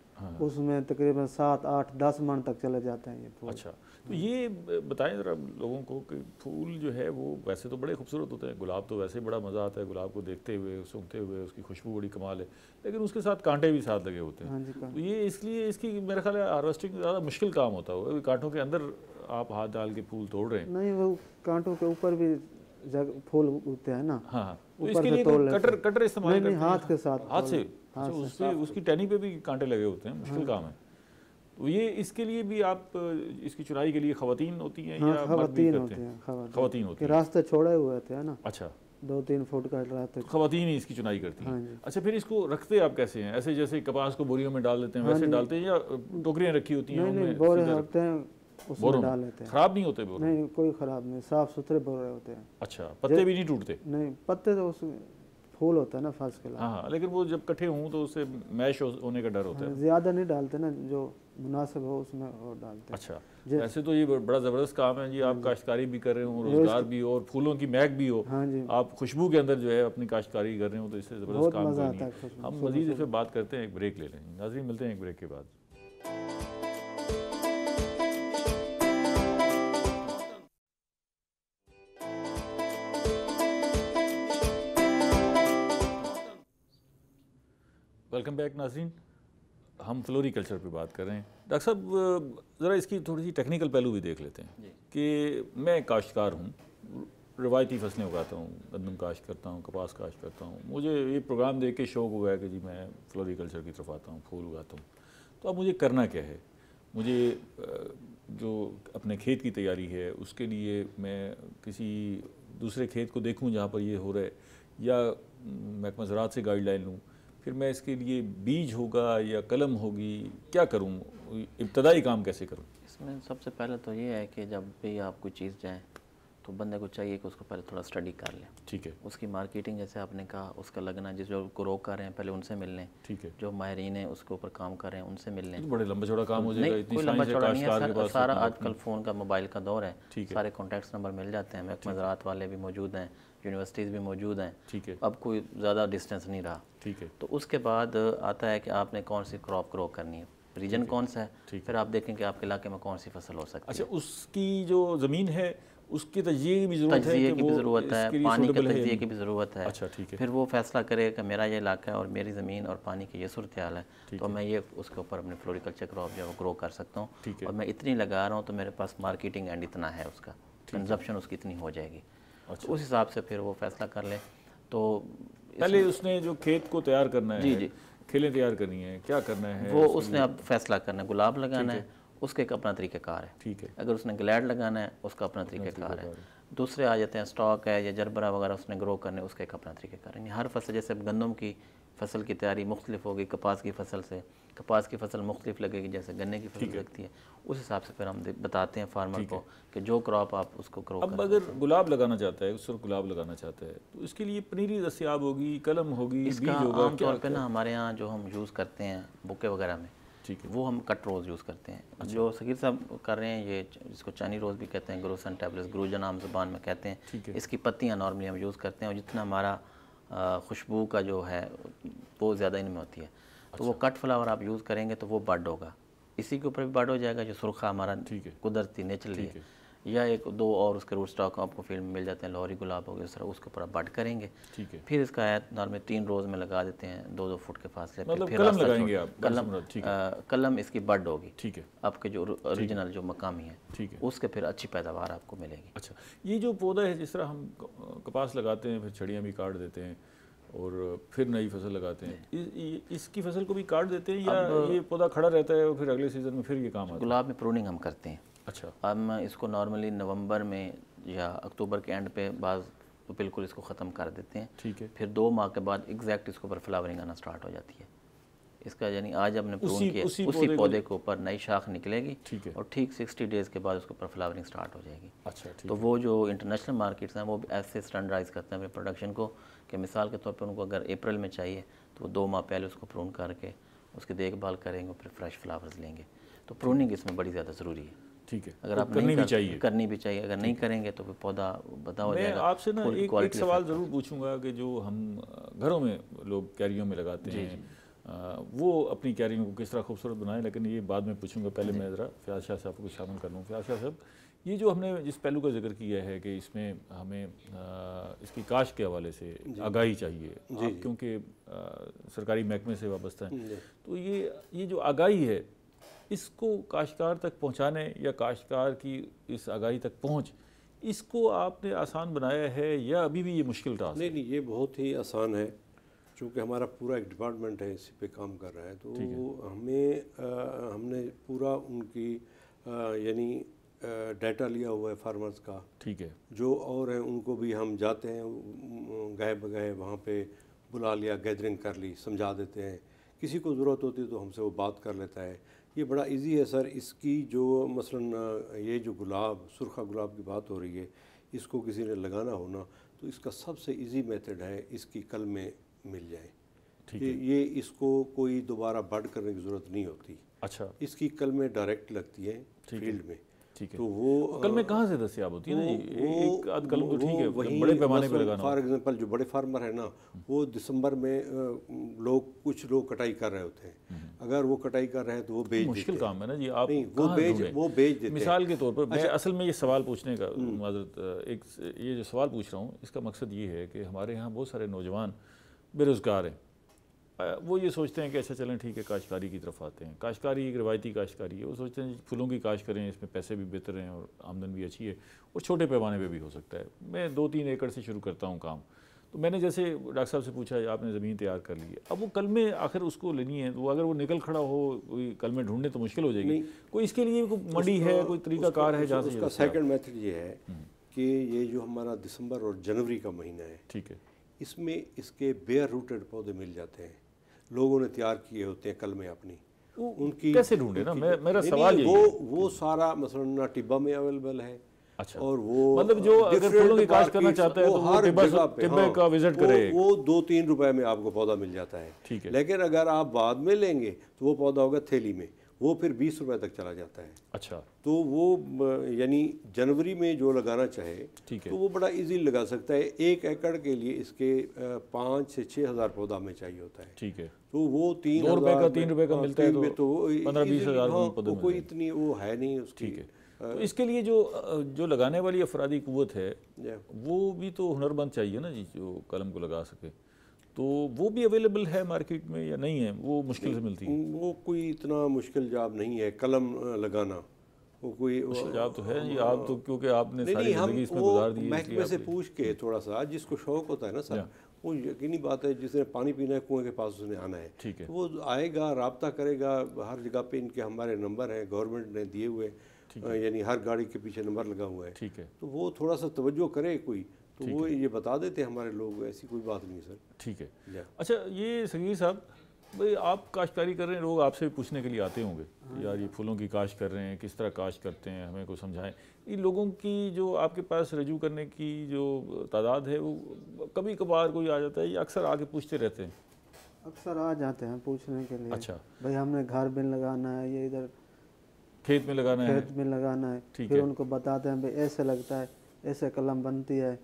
उसमें तकरीबन 7, 8, 10 मन तक चले जाते हैं ये फूल। अच्छा, तो ये बताएं ज़रा लोगों को कि फूल जो है वो वैसे तो बड़े खूबसूरत होते हैं, गुलाब तो वैसे बड़ा मज़ा आता है गुलाब को देखते हुए, सूंघते हुए, उसकी खुशबू बड़ी कमाल है, लेकिन उसके साथ कांटे भी साथ लगे होते हैं। तो ये इसलिए इसकी मेरे ख्याल है हार्वेस्टिंग ज़्यादा मुश्किल काम होता होगा, कांटों के अंदर आप हाथ डाल के फूल तोड़ रहे हैं। नहीं, वो कांटों के ऊपर भी फूल उगते हैं ना। हाँ, तो इसके लिए कटर इस्तेमाल करते हैं? हाथ के साथ, हाथ से। उसकी टहनी पे भी कांटे लगे होते हैं, मुश्किल काम है। तो ये इसके लिए भी आप इसकी चुनाई के लिए खवातीन होती हैं? हाँ, या खवातीन होती हैं, खवातीन होती हैं। रास्ते छोड़े हुए थे ना। अच्छा, 2-3 फुट का रास्ते, खवातीन ही इसकी चुनाई करती हैं। हाँ, अच्छा, फिर इसको रखते आप कैसे हैं? ऐसे जैसे कपास को बोरियों में डाल देते हैं वैसे डालते हैं, या टोकरियाँ रखी होती हैं? नहीं, बोरे होते हैं, उसमें डाल लेते हैं। खराब नहीं होते बोरे? नहीं, कोई खराब नहीं, साफ सुथरे बोरे होते हैं। अच्छा, पत्ते भी नहीं टूटते? नहीं, पत्ते तो उसमें फूल होता है ना फर्स्ट क्लास। हाँ, लेकिन वो जब इकट्ठे हों तो उससे मैश होने का डर होता है। ज़्यादा नहीं डालते ना, जो मुनासिब हो उसमें और डालते हैं। अच्छा, ऐसे तो ये बड़ा ज़बरदस्त काम है जी, आप काश्तकारी भी कर रहे हो, रोज़गार भी हो और फूलों की महक भी हो। हाँ जी, आप खुशबू के अंदर जो है अपनी काश्तकारी कर रहे हो, तो इससे ज़बरदस्त काम मज़ा कोई आता नहीं है। हम मज़ीद इस पर बात करते हैं, एक ब्रेक ले लें। नाज़रीन, मिलते हैं एक ब्रेक के बाद। वेलकम बैक नाज़रीन, हम फ्लोरिकल्चर पे बात कर रहे हैं। डॉक्टर साहब, ज़रा इसकी थोड़ी सी टेक्निकल पहलू भी देख लेते हैं कि मैं काश्तकार हूँ, रवायती फसलें उगाता हूँ, गंदम काश्त करता हूँ, कपास काश्त करता हूँ। मुझे ये प्रोग्राम देख के शौक़ हुआ है कि जी मैं फ्लोरिकल्चर की तरफ आता हूँ, फूल उगाता हूँ। तो अब मुझे करना क्या है? मुझे जो अपने खेत की तैयारी है उसके लिए मैं किसी दूसरे खेत को देखूँ जहाँ पर ये हो रहा है, या महकमा ज़राअत से गाइडलाइन लूँ? फिर मैं इसके लिए बीज होगा या कलम होगी, क्या करूं? इब्तदाई काम कैसे करूं? इसमें सबसे पहले तो ये है कि जब भी आप कोई चीज़ जाएँ तो बंदे को चाहिए कि उसको पहले थोड़ा स्टडी कर लें। ठीक है। उसकी मार्केटिंग, जैसे आपने कहा, उसका लगना, जिस जो ग्रो कर रहे हैं पहले उनसे मिल लें। ठीक है। जो माहिरीन हैं उसके ऊपर काम कर रहे हैं उनसे मिल लें। तो बड़े लंबा चौड़ा काम हो जाएगा। नहीं, कोई लंबा चौड़ा नहीं है, सारा आजकल फ़ोन का, मोबाइल का दौर है। सारे कॉन्टैक्ट्स नंबर मिल जाते हैं, महकमा ज़राअत वाले भी मौजूद हैं, यूनिवर्सिटीज़ भी मौजूद हैं। ठीक है। अब कोई ज़्यादा डिस्टेंस नहीं रहा। ठीक है। तो उसके बाद आता है कि आपने कौन सी क्रॉप ग्रो करनी है, रीजन कौन सा है, फिर आप देखें कि आपके इलाके में कौन सी फसल हो सकती है। अच्छा, उसकी जो ज़मीन है उसकी तजिए की भी ज़रूरत है? तजिए की भी ज़रूरत है, पानी के तजिए की भी ज़रूरत है। अच्छा, ठीक है। फिर वो फैसला करे कि मेरा ये इलाका है और मेरी ज़मीन और पानी की ये सूरत हाल है, तो मैं ये उसके ऊपर अपने फ्लोरिकल्चर क्रॉप जो है वो ग्रो कर सकता हूँ। और मैं इतनी लगा रहा हूँ तो मेरे पास मार्केटिंग एंड इतना है, उसका कंजप्शन उसकी इतनी हो जाएगी। तो उस हिसाब से फिर वो फैसला कर ले। तो पहले उसने जो खेत को तैयार करना है, जी, खेलें तैयार करनी है, क्या करना है वो उसने अब फैसला करना है। गुलाब लगाना है, उसका एक अपना तरीक़ाकार है। ठीक है। अगर उसने ग्लैड लगाना है, उसका अपना तरीक़ाकार है। दूसरे आ जाते हैं, स्टॉक है या जरबरा वगैरह उसने ग्रो करने, उसका एक अपना तरीक़ाकार है। हर फसल, जैसे गंदम की फसल की तैयारी मुख्तलिफ होगी कपास की फसल से, कपास की फसल मुख्तलिफ लगेगी जैसे गन्ने की फसल लगती है। उस हिसाब से फिर हम बताते हैं फार्मर को कि जो क्रॉप आप उसको ग्रो अब अगर गुलाब लगाना चाहता है, उस पर गुलाब लगाना चाहता है, तो इसके लिए पनीरी दस्तियाब होगी, कलम होगी, बीज होगा? आमतौर पर ना हमारे यहाँ जो हम यूज़ करते हैं बुके वगैरह में, ठीक है, वो हम कट रोज़ यूज़ करते हैं। अच्छा। जो सगीर साहब कर रहे हैं, ये जिसको चाइनी रोज़ भी कहते हैं, ग्रोसन टैबलेट्स, ग्रूजन आम ज़बान में कहते हैं, इसकी पत्तियाँ नॉर्मली हम यूज़ करते हैं। और जितना हमारा खुशबू का जो है वो ज़्यादा इनमें होती है। तो वो कट फ्लावर आप यूज़ करेंगे तो वो बड होगा, इसी के ऊपर भी बड हो जाएगा, जो सुरखा हमारा कुदरती नेचुरली है। या एक दो और उसके रूट स्टॉक आपको फील्ड में मिल जाते हैं, लाहौरी गुलाब हो गया, उस तरह उसके ऊपर आप बड करेंगे। ठीक है। फिर इसका है नॉर्मल 3 रोज़ में लगा देते हैं, 2-2 फुट के फासले पे। मतलब फिर कलम लगाएंगे आप? कलम इसकी बड होगी। ठीक है। आपके जो ओरिजिनल जो मकामी है, ठीक है, उसके फिर अच्छी पैदावार आपको मिलेगी। अच्छा, ये जो पौधा है, जिस तरह हम कपास लगाते हैं, फिर छड़ियाँ भी काट देते हैं और फिर नई फसल लगाते हैं, इसकी फसल को भी काट देते हैं, या ये पौधा खड़ा रहता है और फिर अगले सीज़न में फिर ये काम आता है? गुलाब में प्रूनिंग हम करते हैं। अच्छा। हम इसको नॉर्मली नवंबर में या अक्टूबर के एंड पे बाज़ तो बिल्कुल इसको ख़त्म कर देते हैं। ठीक है। फिर 2 माह के बाद एग्जैक्ट इसके ऊपर फ्लावरिंग आना स्टार्ट हो जाती है। इसका यानी आज हमने प्रून किया, उसी पौधे के ऊपर नई शाख निकलेगी। ठीक है। और ठीक 60 डेज़ के बाद उसके ऊपर फ्लावरिंग स्टार्ट हो जाएगी। अच्छा, ठीक। तो वो जो इंटरनेशनल मार्केट्स हैं वो ऐसे स्टैंडर्डाइज करते हैं अपने प्रोडक्शन को, कि मिसाल के तौर पर उनको अगर अप्रैल में चाहिए तो 2 माह पहले उसको प्रून करके उसकी देखभाल करेंगे, फिर फ्रेश फ्लावर्स लेंगे। तो प्रूनिंग इसमें बड़ी ज़्यादा ज़रूरी है। ठीक है। अगर आप करनी भी चाहिए, अगर नहीं करेंगे तो फिर पौधा बता हो जाएगा। मैं आपसे ना एक सवाल ज़रूर पूछूंगा कि जो हम घरों में लोग कैरियों में लगाते हैं, वो अपनी कैरियों को किस तरह खूबसूरत बनाएं, लेकिन ये बाद में पूछूंगा। पहले मैं ज़रा फयाज शाह साहब को शामिल कर लूँ। फयाज शाह साहब, ये जो हमने जिस पहलू का जिक्र किया है कि इसमें हमें इसकी काश्त के हवाले से आगाही चाहिए, क्योंकि सरकारी महकमे से वाबस्ता है, तो ये जो आगाही है, इसको काश्तकार तक पहुंचाने या काश्तकार की इस आगाही तक पहुंच, इसको आपने आसान बनाया है या अभी भी ये मुश्किल टास्क? नहीं, ये बहुत ही आसान है, चूँकि हमारा पूरा एक डिपार्टमेंट है इसी पे काम कर रहा है, तो हमने पूरा उनकी यानी डाटा लिया हुआ है फार्मर्स का। ठीक है। जो और हैं उनको भी हम जाते हैं गए बगए वहाँ पे बुला लिया, गैदरिंग कर ली, समझा देते हैं। किसी को ज़रूरत होती है तो हमसे वो बात कर लेता है। ये बड़ा इजी है सर। इसकी जो मसलन ये जो गुलाब, सुरखा गुलाब की बात हो रही है, इसको किसी ने लगाना हो ना, तो इसका सबसे इजी मेथड है इसकी कलमें मिल जाए। ठीक है। ये इसको कोई दोबारा बड करने की ज़रूरत नहीं होती। अच्छा। इसकी कलमें डायरेक्ट लगती हैं फील्ड में। ठीक है। तो वो कलमें कहाँ से दस्तियाब होती है ना? एक आध कलम तो ठीक है, बड़े पैमाने पे लगाना। फॉर एग्जांपल जो बड़े फार्मर है ना, वो दिसंबर में कुछ लोग कटाई कर रहे होते हैं। अगर वो कटाई कर रहे हैं तो वो बेच मुश्किल काम है ना जी। आप नहीं, वो बेच देते हैं। मिसाल के तौर पर मैं असल में ये सवाल पूछने का माजरत ये जो सवाल पूछ रहा हूँ, इसका मकसद ये है कि हमारे यहाँ बहुत सारे नौजवान बेरोज़गार हैं। वो ये सोचते हैं कि अच्छा चलें ठीक है, काश्तकारी की तरफ आते हैं। काश्तकारी एक रिवायती काश्तकारी है। वो सोचते हैं फूलों की काश्त करें, इसमें पैसे भी बेहतर हैं और आमदन भी अच्छी है और छोटे पैमाने पे भी हो सकता है। मैं 2-3 एकड़ से शुरू करता हूँ काम। तो मैंने जैसे डॉक्टर साहब से पूछा, आपने ज़मीन तैयार कर ली है, अब वो कलमें आखिर उसको लेनी है, तो अगर वो निकल खड़ा हो, कोई कलमें ढूंढने तो मुश्किल हो जाएगी। कोई इसके लिए कोई मंडी है, कोई तरीकाकार है जहाँ से? उसका सेकंड मेथड ये है कि ये जो हमारा दिसंबर और जनवरी का महीना है, ठीक है, इसमें इसके बेयर रूटेड पौधे मिल जाते हैं। लोगों ने तैयार किए होते हैं कलमें अपनी। उनकी कैसे ढूंढे ना? मेरा सवाल यही है। वो सारा मसलन टिब्बा में अवेलेबल है। अच्छा। और वो मतलब जो अगर फूलों की काश्त करना चाहता है तो वो टिब्बे का विजिट करे, वो 2-3 रुपए में आपको पौधा मिल जाता है। ठीक है। लेकिन अगर आप बाद में लेंगे तो वो पौधा होगा थैली में, वो फिर 20 रुपए तक चला जाता है। अच्छा। तो वो यानी जनवरी में जो लगाना चाहे, ठीक है, तो वो बड़ा इजी लगा सकता है। 1 एकड़ के लिए इसके 5 से 6 हज़ार पौधा में चाहिए होता है। ठीक है। तो वो 3 रुपए का मिलता है तो 15-20 हज़ार को कोई इतनी वो है नहीं उसकी। ठीक है। तो इसके लिए जो लगाने वाली अफरादी कुव्वत है, वो भी तो हुनरमंद चाहिए ना जी, जो कलम को लगा सके। तो वो भी अवेलेबल है मार्केट में या नहीं है? वो मुश्किल से मिलती है? वो कोई इतना मुश्किल जॉब नहीं है कलम लगाना। वो कोई मुश्किल जॉब तो है जी। आप तो क्योंकि आपने सारी ज़िंदगी इसमें गुजार दी है, महकमे से पूछ के थोड़ा सा, जिसको शौक होता है ना सर, वो यकीनी बात है, जिसने पानी पीना है कुएं के पास उसने आना है। ठीक है। तो वो आएगा, राब्ता करेगा। हर जगह पे इनके हमारे नंबर हैं, गवर्नमेंट ने दिए हुए, यानी हर गाड़ी के पीछे नंबर लगा हुआ है। ठीक है। तो वो थोड़ा सा तवज्जो करे कोई, तो वो ये बता देते हैं हमारे लोग। ऐसी कोई बात नहीं सर। ठीक है। अच्छा, ये सगीर साहब, भाई आप काश्तकारी कर रहे हैं, लोग आपसे पूछने के लिए आते होंगे, यार ये फूलों की काश्त कर रहे हैं, किस तरह काश्त करते हैं, हमें को समझाएं। इन लोगों की जो आपके पास रजू करने की जो तादाद है, वो कभी कभार कोई आ जाता है या अक्सर आके पूछते रहते हैं? अक्सर आ जाते हैं पूछने के लिए। अच्छा। भाई हमने घर में लगाना है, ये इधर खेत में लगाना है, खेत में लगाना है। ठीक फिर है। उनको बताते हैं भाई ऐसे लगता है, ऐसे कलम बनती है।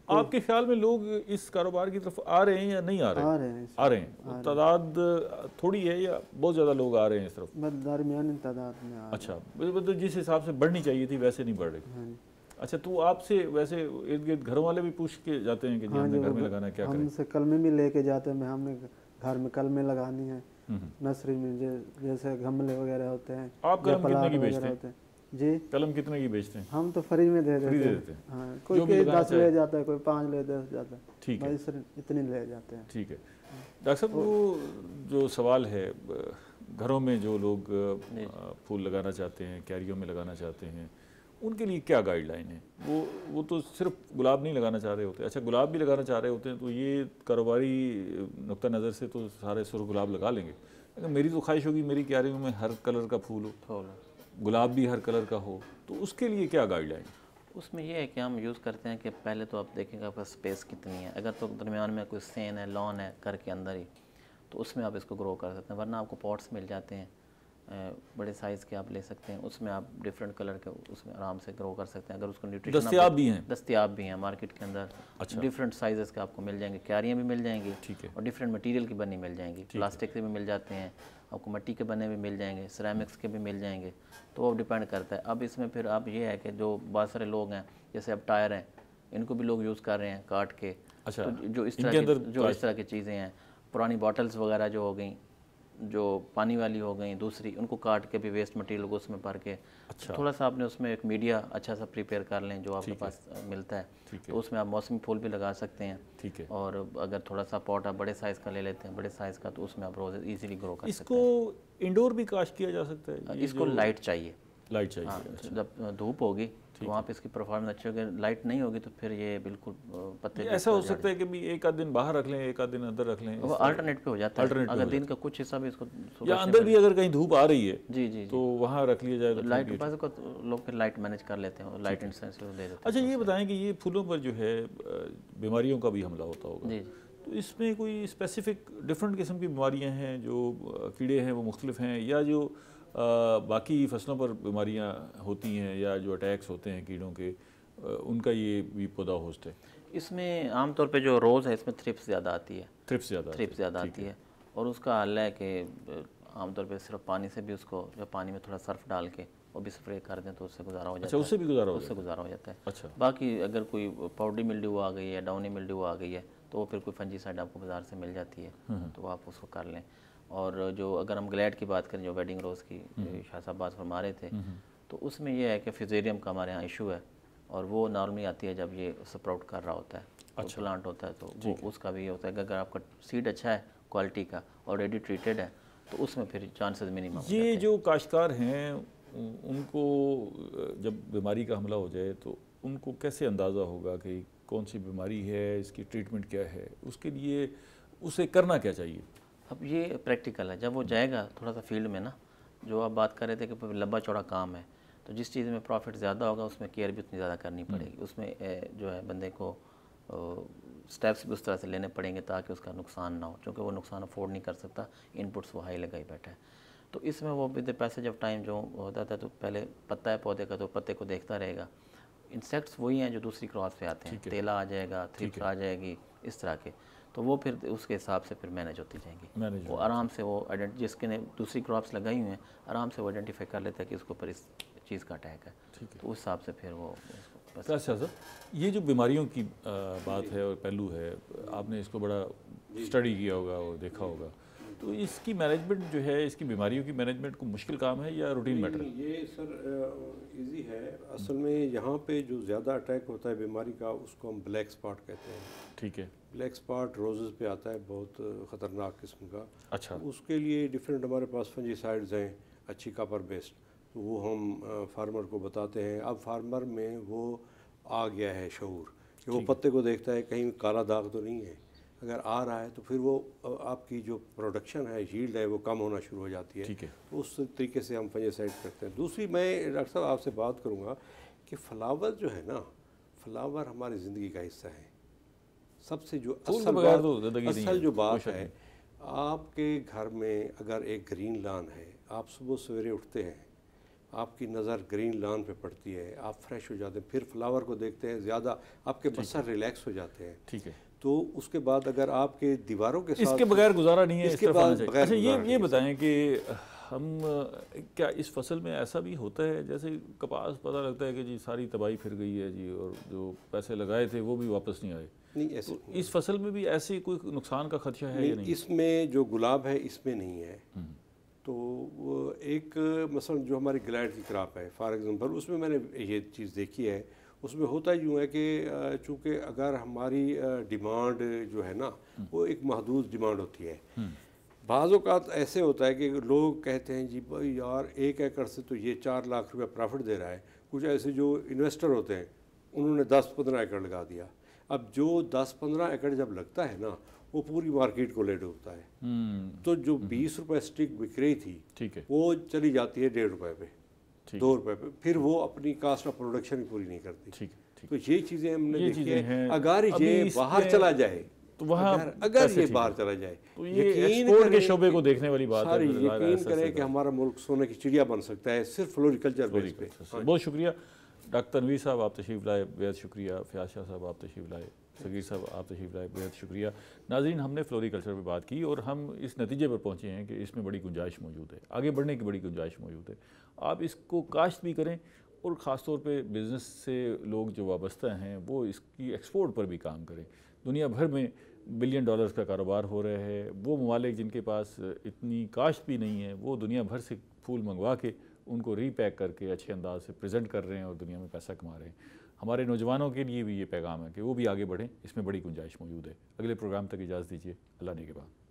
आपके ख्याल में लोग इस कारोबार की तरफ आ रहे हैं या नहीं आ रहे हैं? आ रहे हैं। तादाद थोड़ी है या बहुत ज़्यादा लोग आ रहे हैं इस तरफ? दरमियानी तादाद में आ। अच्छा, तो जिस हिसाब से बढ़नी चाहिए थी वैसे नहीं बढ़ रही। अच्छा, तो आपसे वैसे इर्द गिर्द घरों वाले भी पूछ के जाते हैं कि जी हमने घर में लगाना है, क्या करें? हमसे कलमे भी लेके जाते हैं, हमने घर में कलमे लगानी है। नर्सरी में जैसे गमले वगैरह होते हैं। आप कलम कितने की बेचते हैं जी? कलम कितने की बेचते हैं? हम तो फ्री में दे देते हैं। हाँ, कोई 10 ले जाता है, कोई 5 ले जाता है। ठीक है, इतने ले जाते हैं। ठीक है। डॉक्टर साहब, वो जो सवाल है, घरों में जो लोग फूल लगाना चाहते हैं, क्यारियों में लगाना चाहते हैं, उनके लिए क्या गाइडलाइन है? वो तो सिर्फ गुलाब नहीं लगाना चाह रहे होते। अच्छा, गुलाब भी लगाना चाह रहे होते हैं तो ये कारोबारी नुक्ता नज़र से तो सारे सुर्ख गुलाब लगा लेंगे, लेकिन मेरी तो ख्वाहिश होगी मेरी क्यारियों में हर कलर का फूल हो, गुलाब भी हर कलर का हो, तो उसके लिए क्या गाइडलाइन? उसमें ये है कि हम यूज़ करते हैं कि पहले तो आप देखेंगे आपका स्पेस कितनी है। अगर तो दरमियान में कोई सेन है, लॉन है घर के अंदर ही, तो उसमें आप इसको ग्रो कर सकते हैं। वरना आपको पॉट्स मिल जाते हैं, बड़े साइज़ के आप ले सकते हैं, उसमें आप डिफरेंट कलर के उसमें आराम से ग्रो कर सकते हैं। अगर उसको न्यूट्रिशन दस्तियाब भी हैं मार्केट के अंदर। अच्छा। डिफरेंट साइज़ के आपको मिल जाएंगे, क्यारियाँ भी मिल जाएंगी, ठीक है, और डिफरेंट मटीरियल की बनी मिल जाएंगी। प्लास्टिक के भी मिल जाते हैं, आपको मिट्टी के बने भी मिल जाएंगे, सिरेमिक्स के भी मिल जाएंगे। तो वो डिपेंड करता है। अब इसमें फिर अब ये है कि जो बहुत सारे लोग हैं, जैसे अब टायर हैं, इनको भी लोग यूज़ कर रहे हैं काट के। अच्छा। तो जो इस तरह की चीज़ें हैं, पुरानी बॉटल्स वगैरह जो हो गई, जो पानी वाली हो गई दूसरी, उनको काट के भी वेस्ट मटेरियल को उसमें भर के, अच्छा, थोड़ा सा आपने उसमें एक मीडिया अच्छा सा प्रिपेयर कर लें जो आपके पास मिलता है, तो उसमें आप मौसमी फूल भी लगा सकते हैं। ठीक है। और अगर थोड़ा सा पॉट आप बड़े साइज़ का ले लेते हैं, बड़े साइज़ का, तो उसमें आप रोज़ इजीली ग्रो कर सकते हैं। इसको इंडोर भी काश्त किया जा सकता है? इसको लाइट चाहिए, लाइट चाहिए। हाँ, जब धूप होगी तो वहाँ पे इसकी परफॉर्मेंस अच्छी होगी, लाइट नहीं होगी तो फिर ये बिल्कुल पत्ते ऐसा हो सकता है कि भी एक आध दिन बाहर रख लें, एक आध दिन अंदर रख लें, वो अल्टरनेट पे हो जाता है। अगर दिन का कुछ हिस्सा भी इसको या अंदर भी अगर कहीं धूप आ रही है जी जी तो वहाँ रख लिया जाए, तो लाइट के पास को लोग फिर लाइट मैनेज कर लेते हैं, लाइट इंसेंसिटिव दे देते हैं। अच्छा, ये बताएं कि ये फूलों पर जो है बीमारियों का भी हमला होता होगा जी, तो इसमें कोई स्पेसिफिक डिफरेंट किस्म की बीमारियाँ हैं जो कीड़े हैं वो मुख्तलिफ हैं, या जो बाकी फसलों पर बीमारियाँ होती हैं या जो अटैक्स होते हैं कीड़ों के, उनका ये भी पौधा होस्ट है? इसमें आमतौर पे जो रोज़ है इसमें थ्रिप्स ज़्यादा आती है, थ्रिप्स ज़्यादा आती है। और उसका हल है कि आमतौर पे सिर्फ पानी से भी उसको, जो पानी में थोड़ा सर्फ डाल के वो भी स्प्रे कर दें तो उससे गुजारा हो जाता है। अच्छा, उससे भी गुजारा हो जाता है। अच्छा। बाकी अगर कोई पाउडरी मिल्ड्यू आ गई है, डाउनी मिल्ड्यू आ गई है, तो वो फिर कोई फंजीसाइड आपको बाज़ार से मिल जाती है, तो आप उसको कर लें। और जो अगर हम ग्लैड की बात करें, जो वेडिंग रोज़ की शाह साहब बात फरमा रहे थे, तो उसमें यह है कि फिजेरियम का हमारे यहाँ इशू है, और वो नॉर्मली आती है जब ये स्प्राउट कर रहा होता है, अच्छा, तो प्लांट होता है, तो वो उसका भी ये होता है कि अगर आपका सीड अच्छा है, क्वालिटी का, ऑलरेडी ट्रीटेड है, तो उसमें फिर चांसेस मिनिमम। ये जो काश्तकार हैं उनको जब बीमारी का हमला हो जाए तो उनको कैसे अंदाज़ा होगा कि कौन सी बीमारी है, इसकी ट्रीटमेंट क्या है, उसके लिए उसे करना क्या चाहिए? अब ये प्रैक्टिकल है, जब वो जाएगा थोड़ा सा फील्ड में ना, जो आप बात कर रहे थे कि लंबा चौड़ा काम है, तो जिस चीज़ में प्रॉफिट ज़्यादा होगा उसमें केयर भी उतनी ज़्यादा करनी पड़ेगी, उसमें जो है बंदे को स्टेप्स भी उस तरह से लेने पड़ेंगे ताकि उसका नुकसान ना हो, क्योंकि वो नुकसान अफोर्ड नहीं कर सकता, इनपुट्स वो हाई लगा ही बैठा है। तो इसमें वो with the passage of time जो होता था, तो पहले पत्ता है पौधे का तो पत्ते को देखता रहेगा। इंसेक्ट्स वही हैं जो दूसरी क्रॉस पे आते हैं, तेला आ जाएगा, थ्रिप्स आ जाएगी, इस तरह के, तो वो फिर उसके हिसाब से फिर मैनेज होती जाएंगी। वो आराम से वो जिसके ने दूसरी क्रॉप्स लगाई हुई हैं, आराम से वो आइडेंटिफाई कर लेता है कि इसके ऊपर इस चीज़ का अटैक है, तो उस हिसाब से फिर वो। अच्छा सर, ये जो बीमारियों की बात है और पहलू है, आपने इसको बड़ा स्टडी किया होगा और देखा होगा, तो इसकी मैनेजमेंट जो है, इसकी बीमारियों की मैनेजमेंट को मुश्किल काम है या रूटीन मैटर? ये सर इजी है असल में। यहाँ पे जो ज़्यादा अटैक होता है बीमारी का, उसको हम ब्लैक स्पॉट कहते हैं। ठीक है। ब्लैक स्पॉट रोजेज़ पे आता है, बहुत ख़तरनाक किस्म का। अच्छा। उसके लिए डिफरेंट हमारे पास फंजीसाइड्स हैं, अच्छी कॉपर बेस्ड, तो वो हम फार्मर को बताते हैं। अब फार्मर में वो आ गया है शऊर कि वो पत्ते को देखता है कहीं काला दाग तो नहीं है, अगर आ रहा है तो फिर वो आपकी जो प्रोडक्शन है, यील्ड है, वो कम होना शुरू हो जाती है। ठीक है। तो उस तरीके से हम फंजीसाइड करते हैं। दूसरी, मैं डॉक्टर साहब आपसे बात करूँगा कि फ्लावर जो है ना, फ्लावर हमारी ज़िंदगी का हिस्सा है। सबसे जो असल जो बात है, आपके घर में अगर एक ग्रीन लॉन है, आप सुबह सवेरे उठते हैं, आपकी नज़र ग्रीन लॉन पे पड़ती है, आप फ्रेश हो जाते हैं, फिर फ्लावर को देखते हैं, ज़्यादा आपके बस्सर रिलैक्स हो जाते हैं। ठीक है। तो उसके बाद अगर आपके दीवारों के साथ, इसके बगैर गुजारा नहीं है, इसके बाद अच्छा ये बताएं कि हम क्या इस फसल में ऐसा भी होता है, जैसे कपास पता लगता है कि जी सारी तबाही फिर गई है जी, और जो पैसे लगाए थे वो भी वापस नहीं आए? नहीं, ऐसे तो इस फसल में भी ऐसे कोई नुकसान का खदशा है या नहीं? इसमें जो गुलाब है इसमें नहीं है। तो वो एक मसलन जो हमारी ग्लैड की क्रॉप है फॉर एग्जांपल, उसमें मैंने ये चीज़ देखी है। उसमें होता यूँ है कि चूँकि अगर हमारी डिमांड जो है ना, वो एक महदूद डिमांड होती है। बाज़ औक़ात ऐसे होता है कि लोग कहते हैं जी भाई यार 1 एकड़ से तो ये 4 लाख रुपया प्रॉफिट दे रहा है। कुछ ऐसे जो इन्वेस्टर होते हैं उन्होंने 10-15 एकड़ लगा दिया। अब जो 10-15 एकड़ जब लगता है ना, वो पूरी मार्केट को ले डूबता है। तो जो 20 रुपये स्टिक बिक रही थी, ठीक है, वो चली जाती है 1.5 रुपये पे, 2 रुपये पे, फिर वो अपनी कास्ट ऑफ प्रोडक्शन पूरी नहीं करती। ठीक। तो ये चीज़ें हमने देखी है। अगर ये बाहर चला जाए तो वहाँ अगर ये बाहर चला जाए तो ये एक्सपोर्ट के शोबे को देखने वाली बात है। यकीन करें कि हमारा मुल्क सोने की चिड़िया बन सकता है सिर्फ फ्लोरिकल्चर बेस पे। बहुत शुक्रिया डॉक्टर तनवीर साहब, आप तशरीफ़ लाए, बेहद शुक्रिया। फयाज शाह साहब, आप तशरीफ़ लाए। सगीर साहब, आप तशरीफ़ लाए, बेहद शुक्रिया। नाज़रीन, हमने फ्लोरिकल्चर पर बात की और हम इस नतीजे पर पहुँचे हैं कि इसमें बड़ी गुंजाइश मौजूद है, आगे बढ़ने की बड़ी गुंजाइश मौजूद है। आप इसको काश्त भी करें और ख़ास तौर पे बिज़नेस से लोग जो वाबस्ता हैं वो इसकी एक्सपोर्ट पर भी काम करें। दुनिया भर में बिलियन डॉलर्स का कारोबार हो रहा है। वो ममालिक जिनके पास इतनी काश्त भी नहीं है वो दुनिया भर से फूल मंगवा के उनको रीपैक करके अच्छे अंदाज से प्रेजेंट कर रहे हैं और दुनिया में पैसा कमा रहे हैं। हमारे नौजवानों के लिए भी ये पैगाम है कि वो भी आगे बढ़ें, इसमें बड़ी गुंजाइश मौजूद है। अगले प्रोग्राम तक इजाज़त दीजिए। अल्लाह ने के बाद।